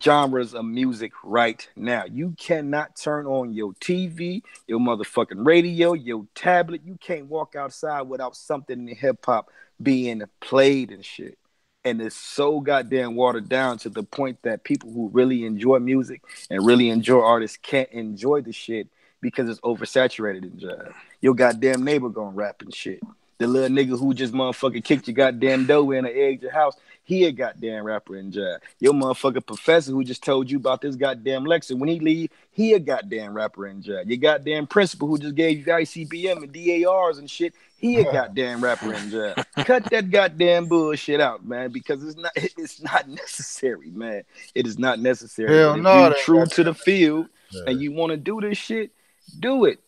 genres of music right now. You cannot turn on your TV, your motherfucking radio, your tablet. You can't walk outside without something in hip hop being played and shit. And it's so goddamn watered down to the point that people who really enjoy music and really enjoy artists can't enjoy the shit because it's oversaturated in jive. Your goddamn neighbor gonna rap and shit. The little nigga who just motherfucking kicked your goddamn door in or egged your house, he a goddamn rapper in jive. Your motherfucking professor who just told you about this goddamn lecture, when he leave, he a goddamn rapper in jive. Your goddamn principal who just gave you ICBM and DARs and shit, he a goddamn rapper in jive. Cut that goddamn bullshit out, man, because it's not necessary, man. It is not necessary. Hell If no, you true to the field and you want to do this shit, do it.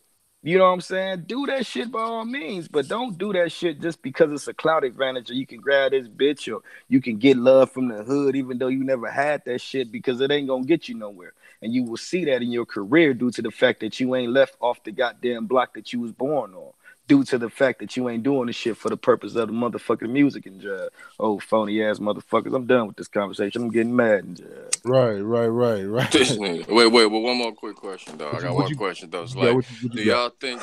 You know what I'm saying? Do that shit by all means, but don't do that shit just because it's a clout advantage or you can grab this bitch or you can get love from the hood even though you never had that shit, because it ain't gonna get you nowhere. And you will see that in your career due to the fact that you ain't left off the goddamn block that you was born on. Due to the fact that you ain't doing the shit for the purpose of the motherfucking music and oh, phony ass motherfuckers. I'm done with this conversation. I'm getting mad and right. This nigga. Wait, one more quick question, though. I got one question though. It's like, do y'all think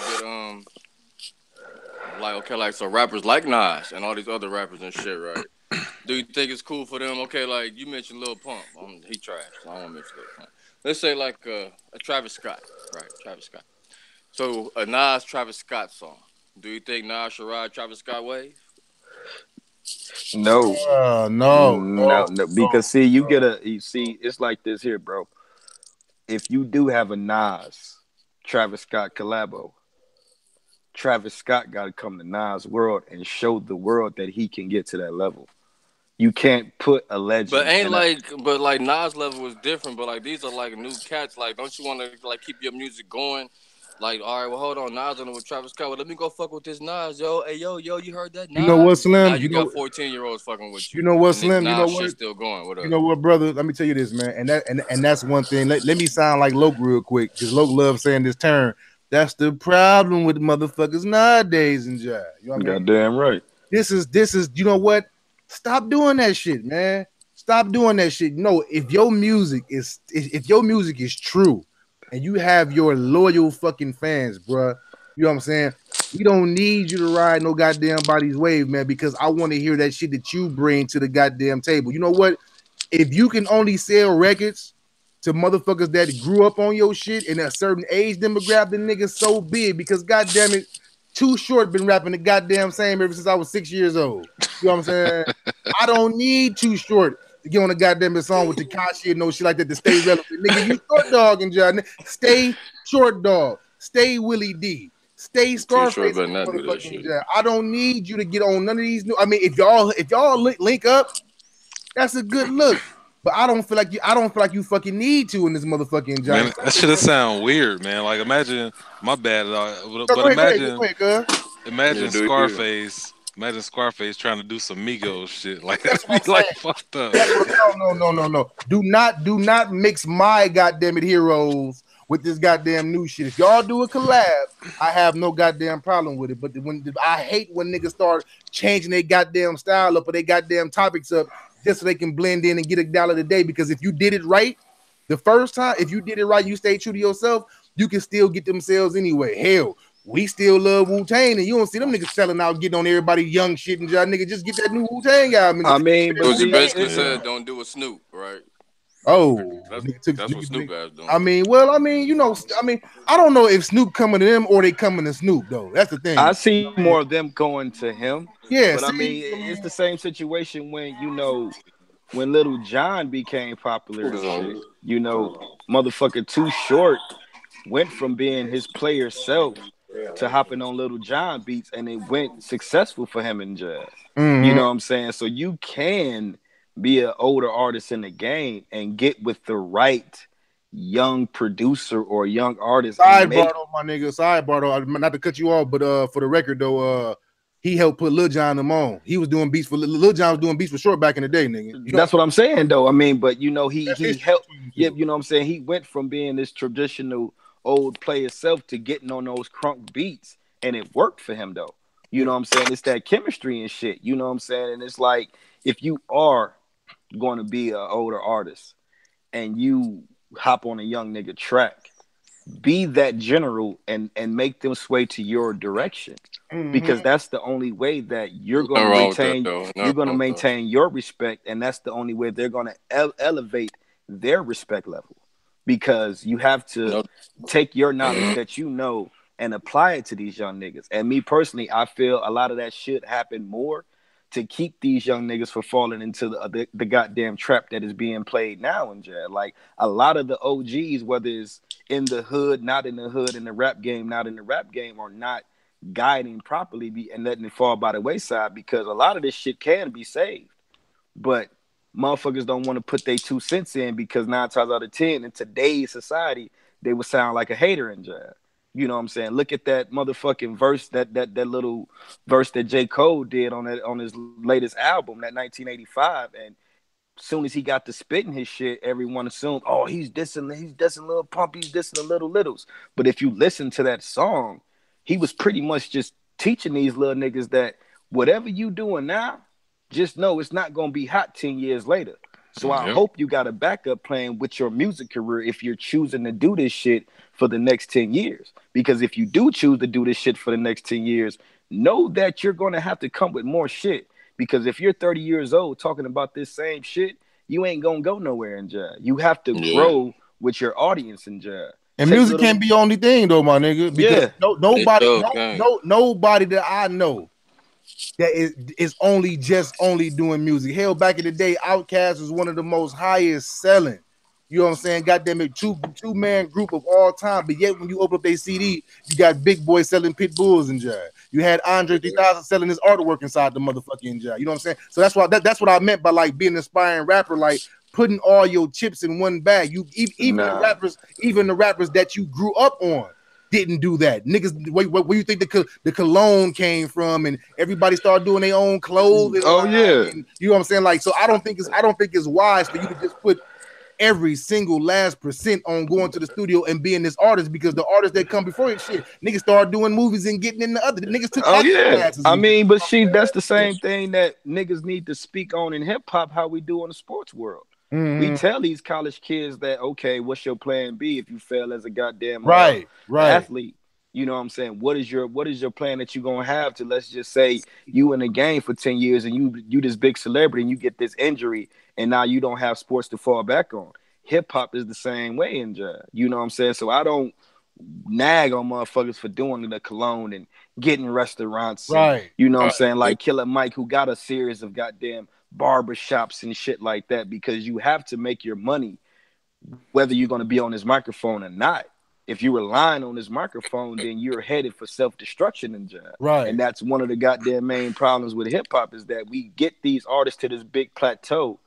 that so rappers like Nas and all these other rappers and shit, right? Do you think it's cool for them? Okay, like you mentioned Lil Pump. He trash. So I don't want to mention Lil Pump. Let's say like a Travis Scott, right? Travis Scott. So a Nas Travis Scott song. Do you think Nas should ride Travis Scott wave? No. because you see, it's like this here, bro. If you do have a Nas Travis Scott collabo, Travis Scott got to come to Nas world and show the world that he can get to that level. You can't put a legend. But like Nas level was different. But like these are like new cats. Like, don't you want to like keep your music going? Like, all right, well, hold on, Nas on it with Travis Scott. Well, let me go fuck with this Nas, yo. Hey, yo, you heard that? Nas? You know what, Slim? Now you got 14-year-olds fucking with you. You know what, and Slim? Nas You know what? Shit's still going. What up? You know what, brother? Let me tell you this, man. And that's one thing. Let me sound like Loke real quick, because Loke loves saying this term. That's the problem with motherfuckers nowadays in jive. You know what I mean? Goddamn right. This is. You know what? Stop doing that shit, man. Stop doing that shit. No, if your music is true, and you have your loyal fucking fans, bruh, you know what I'm saying? We don't need you to ride no goddamn body's wave, man, because I want to hear that shit that you bring to the goddamn table. You know what? If you can only sell records to motherfuckers that grew up on your shit in a certain age demographic, the niggas so big, because goddamn it, Too Short been rapping the goddamn same ever since I was 6 years old. You know what I'm saying? I don't need Too Short. get on a goddamn song with Tekashi and no shit like that to stay relevant. Nigga, you short dog and John. Stay short dog. Stay Willie D. Stay Scarface. Motherfucking John. I don't need you to get on none of these new. I mean, if y'all link up, that's a good look. But I don't feel like you fucking need to in this motherfucking John. Man, that shit sound weird, man. Like imagine my bad, but imagine Scarface. Imagine Scarface trying to do some Migos shit. Like that's like fucked up. No. Do not mix my goddamn heroes with this goddamn new shit. If y'all do a collab, I have no goddamn problem with it. But I hate when niggas start changing their goddamn style up or their goddamn topics up just so they can blend in and get $1 a day. Because if you did it right the first time, if you did it right, you stay true to yourself, you can still get themselves anyway. Hell, we still love Wu-Tang, and you don't see them niggas selling out, getting on everybody young shit, and y'all nigga just get that new Wu-Tang album. I mean, because you basically said don't do a Snoop, right? Oh, that's what Snoop has done. I mean, I don't know if Snoop coming to them or they coming to Snoop though. That's the thing. I see more of them going to him. Yeah, but I mean, it's the same situation when when Little John became popular. And shit, motherfucker Too Short went from being his player self to hopping on Little John beats, and it went successful for him in jazz. Mm-hmm. You know what I'm saying? So you can be an older artist in the game and get with the right young producer or young artist. Sidebar though, my nigga. Sidebar though. Not to cut you off, but for the record though, he helped put Lil Jon them on. He was doing beats for Lil Jon was doing beats for Short back in the day, nigga. That's what I'm saying though. I mean, but he helped. Yeah, you know what I'm saying? He went from being this traditional old player self to getting on those crunk beats, and it worked for him though. You know what I'm saying? It's that chemistry and shit. You know what I'm saying? And it's like if you are going to be an older artist and you hop on a young nigga track, be that general and make them sway to your direction, because that's the only way that you're going to maintain your respect, and that's the only way they're going to elevate their respect level, because you have to take your knowledge that and apply it to these young niggas. And me personally, I feel a lot of that shit happen more to keep these young niggas from falling into the goddamn trap that is being played now in jazz. Like a lot of the OGs, whether it's in the hood, not in the hood, in the rap game, not in the rap game, are not guiding properly and letting it fall by the wayside, because a lot of this shit can be saved. But motherfuckers don't want to put their 2 cents in, because 9 times out of 10 in today's society, they would sound like a hater in jazz. You know what I'm saying? Look at that motherfucking verse, that little verse that J. Cole did on his latest album, that 1985. And as soon as he got to spitting his shit, everyone assumed, oh, he's dissing Lil Pump, he's dissing the Little Littles. But if you listen to that song, he was pretty much just teaching these little niggas that whatever you doing now, just know it's not gonna be hot 10 years later. So I hope you got a backup plan with your music career if you're choosing to do this shit for the next 10 years. Because if you do choose to do this shit for the next 10 years, know that you're going to have to come with more shit. Because if you're 30 years old talking about this same shit, you ain't going to go nowhere in jazz. You have to grow with your audience in jazz. And music can't be the only thing though, my nigga. Because nobody that I know that is only doing music. Hell, back in the day, Outkast was one of the most highest selling. You know what I'm saying? Goddamn it, two-man group of all time. But yet, when you open up their CD, you got Big Boy selling pit bulls and jazz. You had Andre 3000 selling his artwork inside the motherfucking jazz. You know what I'm saying? So that's what I meant by like being an aspiring rapper, like putting all your chips in one bag. Even the rappers that you grew up on didn't do that. Niggas, where you think the cologne came from, and everybody started doing their own clothes. And, you know what I'm saying? Like, so I don't think it's wise for you to just put every single last percent on going to the studio and being this artist, because the artists that come before it, shit, niggas started doing movies and getting in the other. The niggas took classes. I mean, but that's the same thing that niggas need to speak on in hip hop, how we do in the sports world. We tell these college kids that, okay, what's your plan B if you fail as a goddamn athlete? You know what I'm saying? What is your plan that you're gonna have to, let's just say you in the game for 10 years and you this big celebrity and you get this injury and now you don't have sports to fall back on. Hip hop is the same way in jazz. You know what I'm saying? So I don't nag on motherfuckers for doing the cologne and getting restaurants. And, you know what I'm saying? Like Killer Mike, who got a series of goddamn barbershops and shit like that, because you have to make your money whether you're going to be on this microphone or not. If you're relying on this microphone, then you're headed for self-destruction and jam. Right. And that's one of the goddamn main problems with hip hop, is that we get these artists to this big plateau,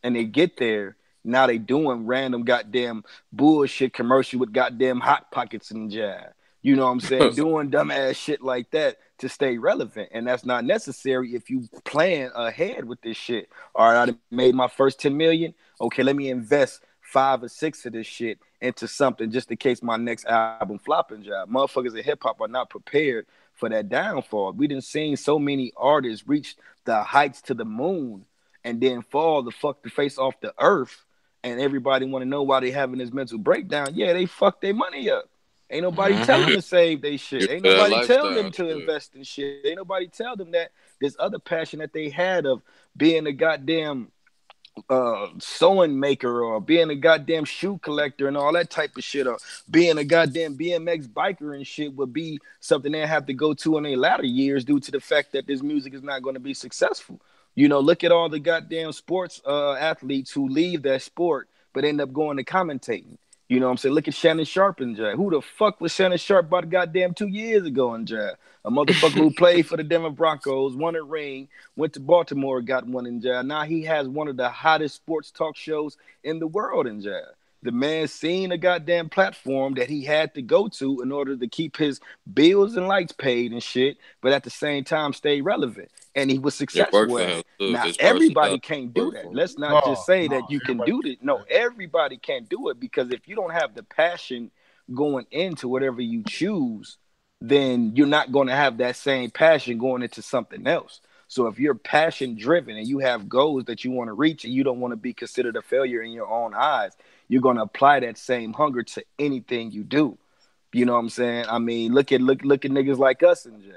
and they get there. Now they doing random goddamn bullshit commercial with goddamn hot pockets and jab. You know what I'm saying? Doing dumbass shit like that to stay relevant. And that's not necessary if you plan ahead with this shit. All right, I made my first 10 million. Okay, let me invest 5 or 6 of this shit into something just in case my next album flopping job. Motherfuckers in hip hop are not prepared for that downfall. We done seen so many artists reach the heights to the moon and then fall the fuck the face off the earth, and everybody want to know why they having this mental breakdown. Yeah, they fucked their money up. Ain't nobody tell them to save their shit. Ain't Bad nobody tell lifestyle them to shit. invest in shit. Ain't nobody tell them that this other passion that they had of being a goddamn sewing maker, or being a goddamn shoe collector and all that type of shit, or being a goddamn BMX biker and shit would be something they have to go to in their latter years due to the fact that this music is not going to be successful. You know, look at all the goddamn sports athletes who leave that sport but end up going to commentating. You know what I'm saying? Look at Shannon Sharp and Jay. Who the fuck was Shannon Sharp about goddamn 2 years ago in Jay? A motherfucker who played for the Denver Broncos, won a ring, went to Baltimore, got one in Jay. Now he has one of the hottest sports talk shows in the world in Jay. The man seen a goddamn platform that he had to go to in order to keep his bills and lights paid and shit, but at the same time stay relevant. And he was It worked successful for at him it. too. Now His everybody personality can't do worked that. for him. Let's not just No, say no, that you can everybody. do it. No, everybody can't do it, because if you don't have the passion going into whatever you choose, then you're not going to have that same passion going into something else. So if you're passion driven and you have goals that you want to reach and you don't want to be considered a failure in your own eyes, you're going to apply that same hunger to anything you do. You know what I'm saying? I mean, look at niggas like us in jail.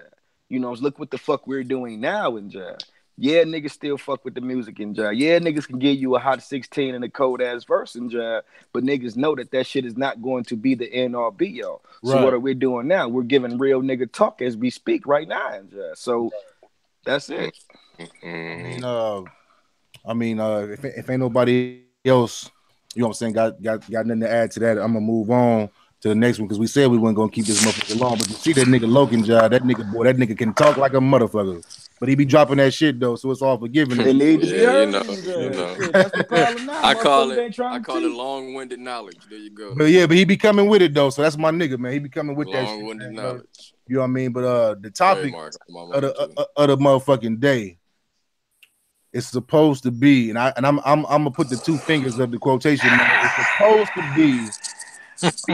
You know, look what the fuck we're doing now in jail. Yeah, niggas still fuck with the music in jail. Yeah, niggas can give you a hot 16 and a cold ass verse in jail, but niggas know that that shit is not going to be the end all be all. So what Right. are we doing now? We're giving real nigga talk as we speak right now in jail. So that's it. I Mm-hmm. mean, if ain't nobody else, you know what I'm saying, got nothing to add to that, I'm gonna move on to the next one because we said we weren't gonna keep this motherfucker long. But you see that nigga Logan job, that nigga boy, that nigga can talk like a motherfucker. But he be dropping that shit though, so it's all forgiven It and need to be Yeah, you heard know, in you jail. know. Shit, that's the problem now. Motherfuckers ain't I trying to call it teach. long-winded knowledge. There you go. but he be coming with it though. So that's my nigga, man. He be coming with that shit, Long-winded man. knowledge. You know what I mean? But the topic Trademark on my mama too. of the motherfucking day is supposed to be, and I'm gonna put the two fingers of the quotation mark. It's supposed to be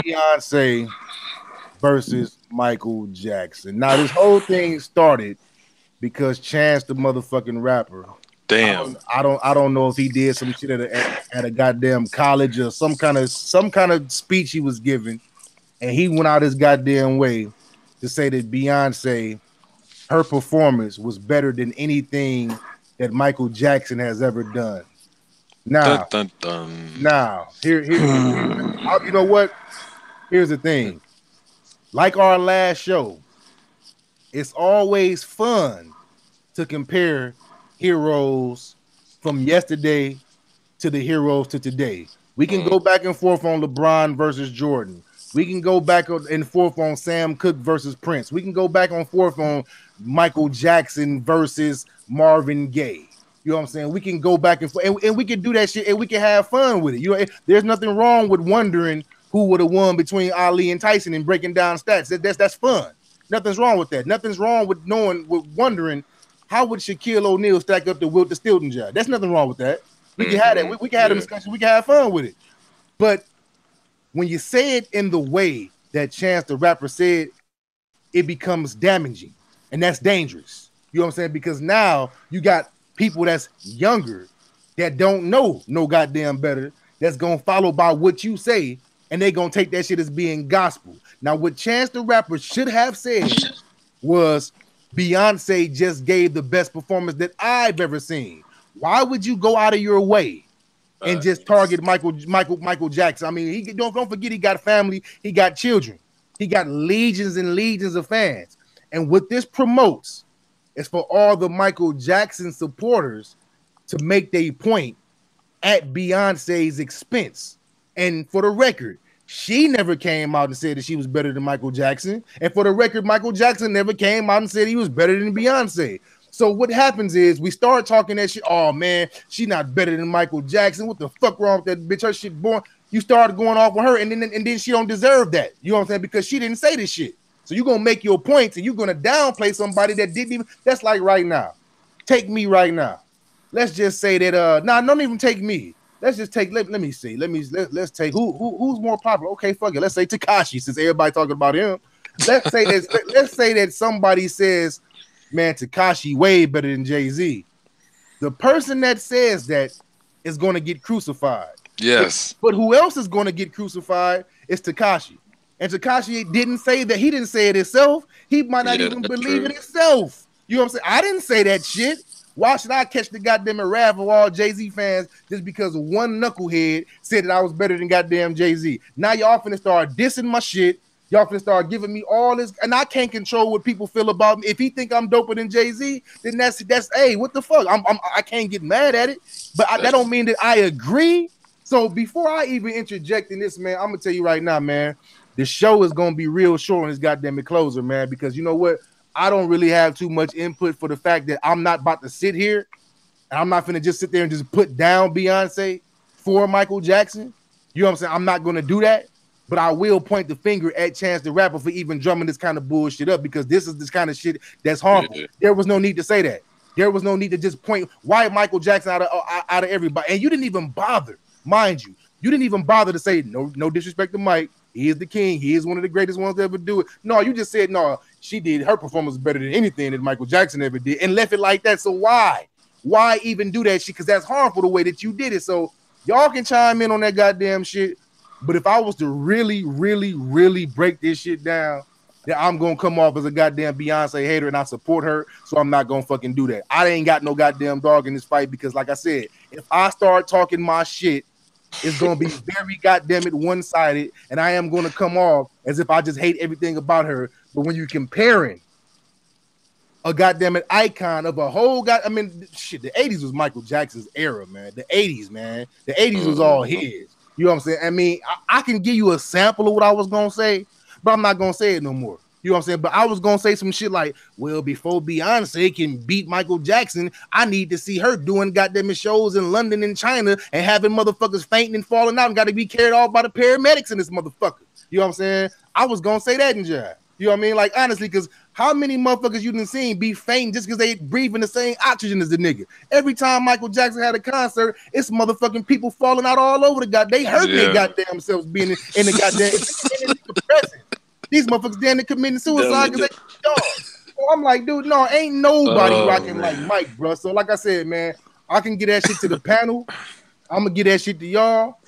Beyonce versus Michael Jackson. Now this whole thing started because Chance the motherfucking rapper. Damn. I don't know if he did some shit at a goddamn college or some kind of speech he was giving, and he went out his goddamn way to say that Beyonce, her performance was better than anything that Michael Jackson has ever done. Dun Now, dun dun. you know what? Here's the thing. Like our last show, it's always fun to compare heroes from yesterday to the heroes to today. We can go back and forth on LeBron versus Jordan. We can go back and forth on Sam Cooke versus Prince. We can go back and forth on Michael Jackson versus Marvin Gaye. You know what I'm saying? We can go back and forth, and we can do that shit, and we can have fun with it. You know, there's nothing wrong with wondering who would have won between Ali and Tyson and breaking down stats. That's fun. Nothing's wrong with that. Nothing's wrong with wondering how would Shaquille O'Neal stack up to Wilt the Stilton job. That's nothing wrong with that. We can have that. We can have a discussion. We can have fun with it. But when you say it in the way that Chance the Rapper said, it becomes damaging, and that's dangerous. You know what I'm saying? Because now you got people that's younger that don't know no goddamn better, that's gonna follow by what you say, and they gonna take that shit as being gospel. Now, what Chance the Rapper should have said was, Beyonce just gave the best performance that I've ever seen. Why would you go out of your way and just target Michael Jackson? I mean, he don't forget he got family, he got children, he got legions and legions of fans. And what this promotes is for all the Michael Jackson supporters to make their point at Beyonce's expense. And for the record, she never came out and said that she was better than Michael Jackson. And for the record, Michael Jackson never came out and said he was better than Beyonce. So what happens is we start talking that shit. Oh man, she not better than Michael Jackson. What the fuck wrong with that bitch? Her shit born. You started going off with her, and then she don't deserve that. You know what I'm saying? Because she didn't say this shit. So you're gonna make your points, and you're gonna downplay somebody that didn't even. That's like right now. Take me right now. Let's just say that. Nah, don't even take me. Let's just take. Let me see. Let's take who's more popular. Okay, fuck it. Let's say Tekashi, since everybody talking about him. Let's say that. Let's say that somebody says, "Man, Tekashi way better than Jay-Z." The person that says that is going to get crucified. Yes. But who else is going to get crucified is Tekashi. And Tekashi didn't say that. He didn't say it himself. He might not even believe it himself. You know what I'm saying? I didn't say that shit. Why should I catch the goddamn wrath of all Jay-Z fans just because one knucklehead said that I was better than goddamn Jay-Z? Now y'all finna start dissing my shit. Y'all finna start giving me all this, and I can't control what people feel about me. If he think I'm doper than Jay-Z, then that's hey, what the fuck? I can't get mad at it, but that don't mean that I agree. So before I even interject in this, man, I'm gonna tell you right now, man, the show is gonna be real short on this goddamn closer, man, because you know what? I don't really have too much input for the fact that I'm not about to sit here and I'm not finna just sit there and just put down Beyonce for Michael Jackson. You know what I'm saying? I'm not gonna do that, but I will point the finger at Chance the Rapper for even drumming this kind of bullshit up because this is this kind of shit that's harmful. Yeah. There was no need to say that. There was no need to just point why Michael Jackson out of everybody, and you didn't even bother, mind you. You didn't even bother to say no disrespect to Mike. He is the king. He is one of the greatest ones to ever do it. No, you just said, no, she did. Her performance better than anything that Michael Jackson ever did and left it like that. So why? Why even do that shit? Because that's harmful the way that you did it. So y'all can chime in on that goddamn shit. But if I was to really, really, really break this shit down, then I'm going to come off as a goddamn Beyonce hater and I support her. So I'm not going to fucking do that. I ain't got no goddamn dog in this fight because like I said, if I start talking my shit, it's going to be very goddamn it one-sided, and I am going to come off as if I just hate everything about her. But when you're comparing a goddamn it icon of a whole I mean, shit, the 80s was Michael Jackson's era, man. The 80s, man. The 80s was all his. You know what I'm saying? I mean, I can give you a sample of what I was going to say, but I'm not going to say it no more. You know what I'm saying? But I was going to say some shit like, well, before Beyonce can beat Michael Jackson, I need to see her doing goddamn shows in London and China and having motherfuckers fainting and falling out and got to be carried off by the paramedics in this motherfucker. You know what I'm saying? I was going to say that in jive. You know what I mean? Like, honestly, because how many motherfuckers you done seen be fainting just because they breathing the same oxygen as the nigga? Every time Michael Jackson had a concert, it's motherfucking people falling out all over the goddamn. They hurt their goddamn selves being in the goddamn presence. These motherfuckers damn near committing suicide because they dog. So I'm like, dude, no, ain't nobody rocking like Mike, bro. So like I said, man, I can get that shit to the panel. I'm gonna get that shit to y'all.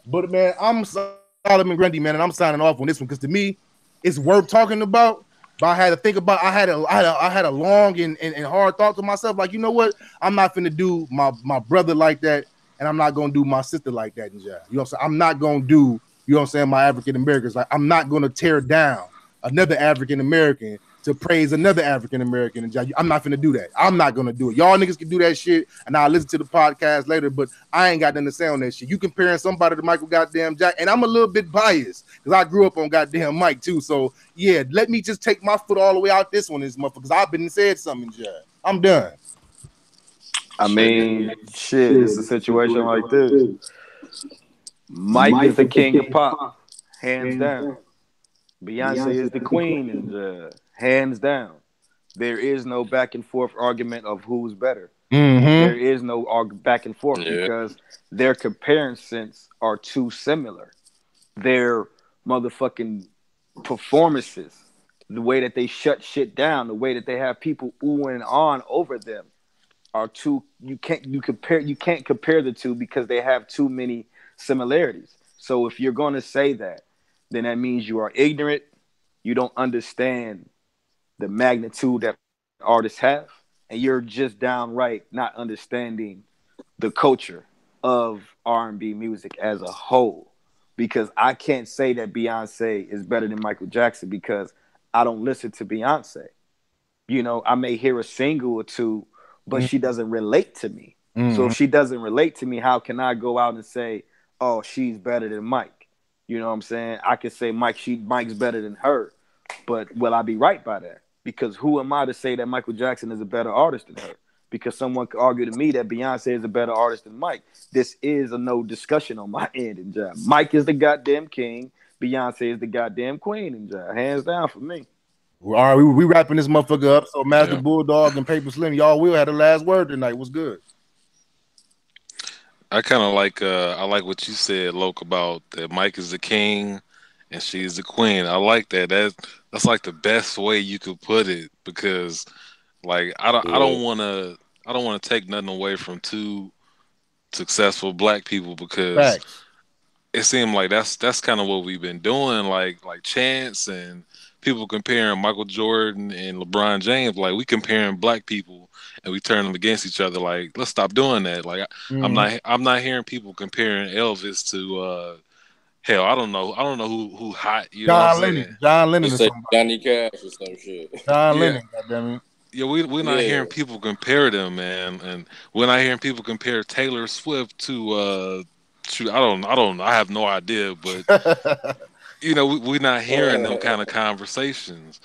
But man, I'm Solomon Grundy, man, and I'm signing off on this one because to me, it's worth talking about. But I had to think about. I had a long and hard thought to myself. Like, you know what? I'm not finna do my brother like that, and I'm not gonna do my sister like that. You know what I'm saying? I'm not gonna do. You know what I'm saying? My African Americans, like I'm not going to tear down another African American to praise another African American. I'm not going to do that. I'm not going to do it. Y'all niggas can do that shit, and I'll listen to the podcast later. But I ain't got nothing to say on that shit. You comparing somebody to Michael goddamn Jack, and I'm a little bit biased because I grew up on goddamn Mike too. So yeah, let me just take my foot all the way out this one, this motherfucker. Because I've been and said something, Jack. I'm done. I mean, shit. It's a situation like this. Mike is the king of pop, hands down. Beyonce is the queen, and hands down. There is no back and forth argument of who's better. Mm-hmm. There is no back and forth because their comparisons are too similar. Their motherfucking performances, the way that they shut shit down, the way that they have people oohing on over them, are too. You can't compare the two because they have too many similarities. So if you're going to say that, then that means you are ignorant. You don't understand the magnitude that artists have, and you're just downright not understanding the culture of R&B music as a whole. Because I can't say that Beyonce is better than Michael Jackson because I don't listen to Beyonce. You know, I may hear a single or two, but she doesn't relate to me. So Mm-hmm. if she doesn't relate to me, how can I go out and say, "Oh, she's better than Mike"? You know what I'm saying? I could say Mike's better than her, but will I be right by that? Because who am I to say that Michael Jackson is a better artist than her? Because someone could argue to me that Beyonce is a better artist than Mike. This is a no discussion on my end, and Mike is the goddamn king. Beyonce is the goddamn queen, and hands down for me. All right, we wrapping this motherfucker up. So Master Yeah. Bulldog and Paper Slim, y'all will have the last word tonight. What's good? I kind of like I like what you said, Loke, about that Mike is the king and she's the queen. I like that. That's like the best way you could put it because like Yeah. I don't want to take nothing away from two successful black people because Facts. it seemed like that's kind of what we've been doing, like Chance and people comparing Michael Jordan and LeBron James. Like we comparing black people and we turn them against each other. Like let's stop doing that. Like Mm-hmm. I'm not hearing people comparing Elvis to hell. I don't know who hot. You know what I'm John saying? Lennon. John Lennon Just or say somebody. Johnny Cash or some shit. John Yeah. Lennon, goddamn it. Yeah, we're not Yeah. hearing people compare them, man, and we're not hearing people compare Taylor Swift to shoot, I have no idea, but you know, we're not hearing them kind of conversations.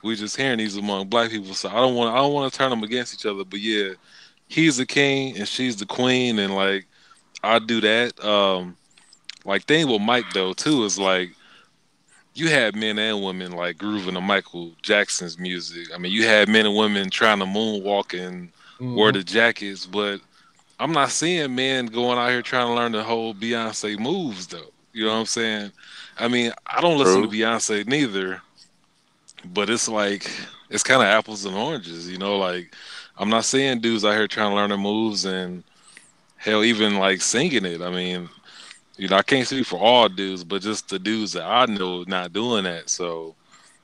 We just hearing these among black people. So I don't want to turn them against each other. But yeah, he's the king and she's the queen, and like I do that. Like thing with Mike though too is like you had men and women like grooving to Michael Jackson's music. I mean, you had men and women trying to moonwalk and wear hmm the jackets, but I'm not seeing men going out here trying to learn the whole Beyonce moves though. You know what I'm saying? I mean, I don't listen to True. Beyonce neither, but it's like it's kind of apples and oranges, you know. Like I'm not seeing dudes out here trying to learn the moves and hell, even like singing it. I mean, you know, I can't speak for all dudes, but just the dudes that I know not doing that. So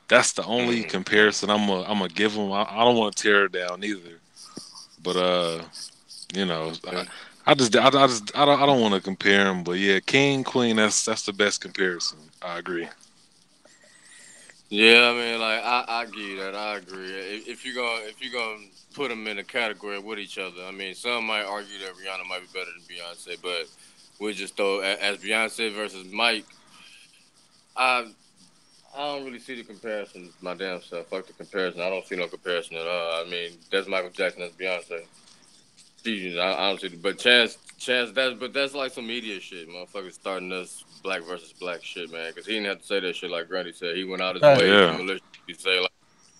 that's the only Mm. comparison I'm gonna give them. I don't want to tear it down either, but you know, I don't want to compare them. But yeah, King Queen, that's the best comparison. I agree. Yeah, I mean, like I give you that. I agree. If you're gonna put them in a category with each other, I mean, some might argue that Rihanna might be better than Beyonce, but we just throw as Beyonce versus Mike. I I don't really see the comparison. My damn self. Fuck the comparison. I don't see no comparison at all. I mean, that's Michael Jackson. That's Beyonce. Jesus, I don't see. But Chance, that's like some media shit. Motherfuckers starting this black versus black shit, man. Because he didn't have to say that shit like Grundy said. He went out his Facts. way to Yeah, maliciously say like,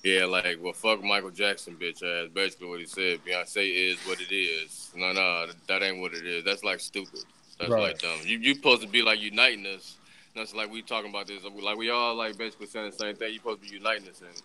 yeah, like, well, fuck Michael Jackson, bitch ass. Basically, what he said. Beyonce is what it is. No, no, that ain't what it is. That's like stupid. That's Right. like dumb. You supposed to be like uniting us. That's like we talking about this. Like we all like basically saying the same thing. You supposed to be uniting us, and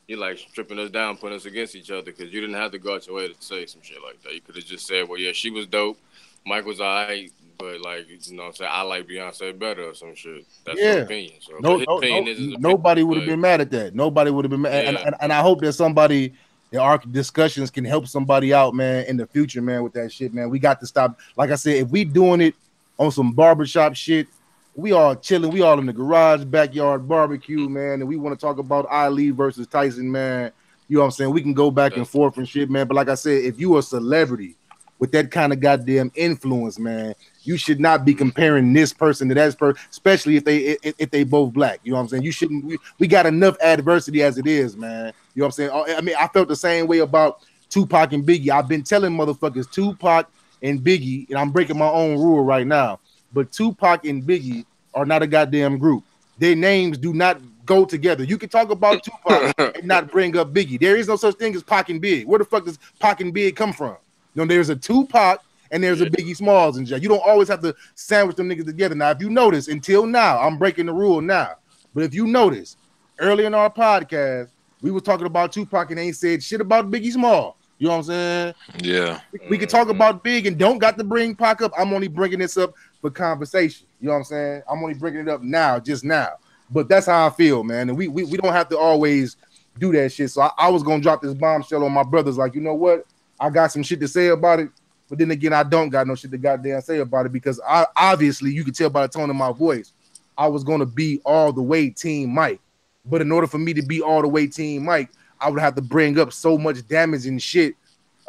you like stripping us down, putting us against each other because you didn't have to go out your way to say some shit like that. You could have just said, well, yeah, she was dope. Mike was alright, but like, you know what I'm saying? I like Beyonce better or some shit. That's your Yeah. opinion. So, but No, his no, opinion no, is his opinion. nobody would have But been mad at that. Nobody would have been mad. yeah, And I hope that somebody, that our discussions can help somebody out, man, in the future, man, with that shit, man. We got to stop. Like I said, if we doing it on some barbershop shit, we all chilling. We all in the garage, backyard barbecue, man. And we want to talk about Ali versus Tyson, man. You know what I'm saying? We can go back and that's forth and shit, man. But like I said, if you a celebrity with that kind of goddamn influence, man, you should not be comparing this person to that person, especially if they both black. You know what I'm saying? You shouldn't. We got enough adversity as it is, man. You know what I'm saying? I mean, I felt the same way about Tupac and Biggie. I've been telling motherfuckers Tupac and Biggie, and I'm breaking my own rule right now. But Tupac and Biggie are not a goddamn group. Their names do not go together. You can talk about Tupac and not bring up Biggie. There is no such thing as Pac and Big. Where the fuck does Pac and Big come from? You know, there's a Tupac and there's a yeah. Biggie Smalls and Jack. You don't always have to sandwich them niggas together. Now, if you notice, until now, I'm breaking the rule now. But if you notice, early in our podcast, we were talking about Tupac and ain't said shit about Biggie Small. You know what I'm saying? yeah, We could talk about Big and don't got to bring Pac up. I'm only bringing this up for conversation. You know what I'm saying? I'm only bringing it up now, just now. But that's how I feel, man. And we don't have to always do that shit. So I was gonna drop this bombshell on my brothers, like, you know what? I got some shit to say about it, but then again, I don't got no shit to goddamn say about it because I obviously you can tell by the tone of my voice, I was gonna be all the way Team Mike. But in order for me to be all the way Team Mike, I would have to bring up so much damage and shit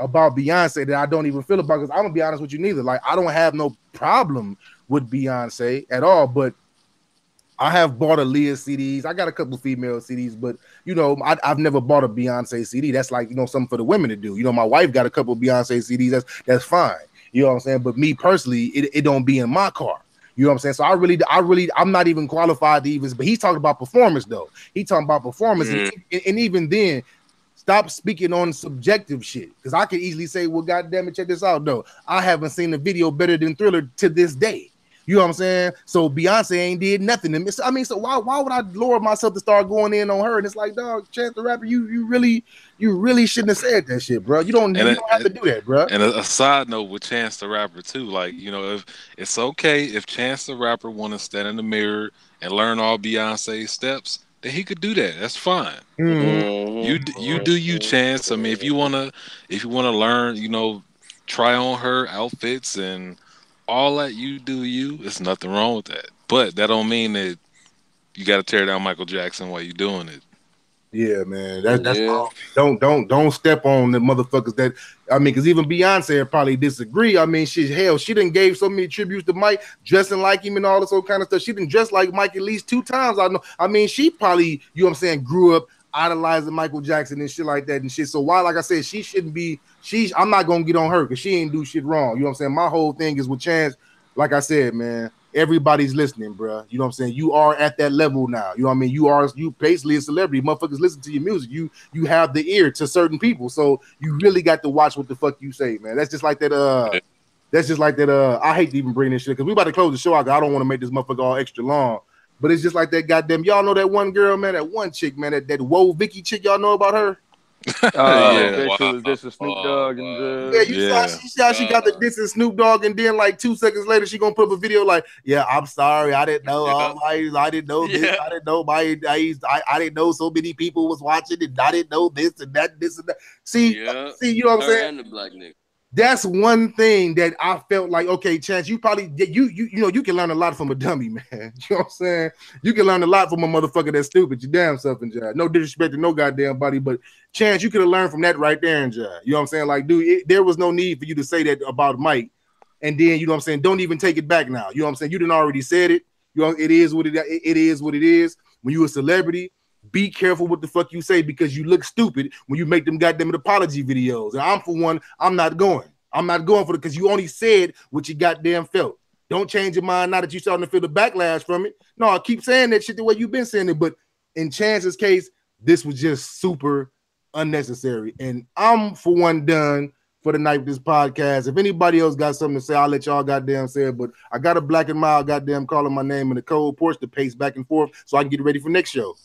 about Beyonce that I don't even feel about, because I'm gonna be honest with you neither. Like, I don't have no problem with Beyonce at all, but I have bought Aaliyah CDs. I got a couple female CDs, but you know, I've never bought a Beyonce CD. That's like, you know, something for the women to do. You know, my wife got a couple of Beyonce CDs. That's fine. You know what I'm saying? But me personally, it don't be in my car. You know what I'm saying? So I'm not even qualified to even. But he's talking about performance though. He talking about performance, and even then, stop speaking on subjective shit. Because I could easily say, well, goddamn it, check this out though. I haven't seen a video better than Thriller to this day. You know what I'm saying? So Beyonce ain't did nothing to me. I mean, so why would I lower myself to start going in on her? And it's like, dog, Chance the Rapper, you really shouldn't have said that shit, bro. You don't have to do that, bro. And a side note with Chance the Rapper too, like, you know, if it's okay if Chance the Rapper want to stand in the mirror and learn all Beyonce's steps, then he could do that. That's fine. You do you, Chance. I mean, if you wanna learn, you know, try on her outfits and all that, you do you. There's nothing wrong with that. But that don't mean that you got to tear down Michael Jackson while you're doing it. Yeah, man. That's don't step on the motherfuckers that, I mean, because even Beyonce probably disagree. I mean, she done gave so many tributes to Mike, dressing like him and all this old kind of stuff. She done dressed like Mike at least 2 times. I know. I mean, she probably, you know what I'm saying, grew up idolizing Michael Jackson and shit like that and shit. So why, like I said, she shouldn't be. I'm not gonna get on her because she ain't do shit wrong. You know what I'm saying? My whole thing is with Chance. Like I said, man, everybody's listening, bro. You know what I'm saying? You are at that level now. You know what I mean? You basically a celebrity. Motherfuckers listen to your music. You have the ear to certain people. So you really got to watch what the fuck you say, man. That's just like that. That's just like that. I hate to even bring this shit because we about to close the show out. I don't want to make this motherfucker all extra long. But it's just like that goddamn. Y'all know that one girl, man, that one chick, man, that Whoa Vicky chick. Y'all know about her? Yeah, she was dissing Snoop Dogg and yeah, you saw she got the dissing Snoop Dogg, and then like 2 seconds later she gonna put up a video like, yeah, I'm sorry, I didn't know, I didn't know this, I didn't know I didn't know so many people was watching, and I didn't know this and that. See, you know what I'm saying? And the black nigga. That's one thing that I felt like, okay, Chance, you probably you know you can learn a lot from a dummy, man. You know what I'm saying? You can learn a lot from a motherfucker that's stupid. You damn self and jive. No disrespect to no goddamn body, but Chance, you could have learned from that right there and jive. You know what I'm saying? Like, dude, there was no need for you to say that about Mike, and then you know what I'm saying. Don't even take it back now. You know what I'm saying? You didn't already said it. You know, it is what it is. What it is. When you a celebrity, be careful what the fuck you say because you look stupid when you make them goddamn apology videos. And I'm for one, I'm not going for it because you only said what you goddamn felt. Don't change your mind now that you're starting to feel the backlash from it. No, I keep saying that shit the way you've been saying it. But in Chance's case, this was just super unnecessary. And I'm for one done for the night with this podcast. If anybody else got something to say, I'll let y'all goddamn say it. But I got a black and mild goddamn calling my name in the cold porch to pace back and forth so I can get ready for next show.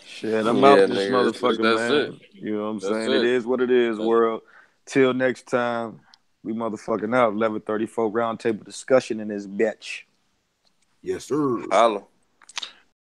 Shit, I'm out this motherfucker, man. You know what I'm saying? It is what it is, world. Till next time, we motherfucking out. 11:34 roundtable discussion in this bitch. Yes, sir. Holla.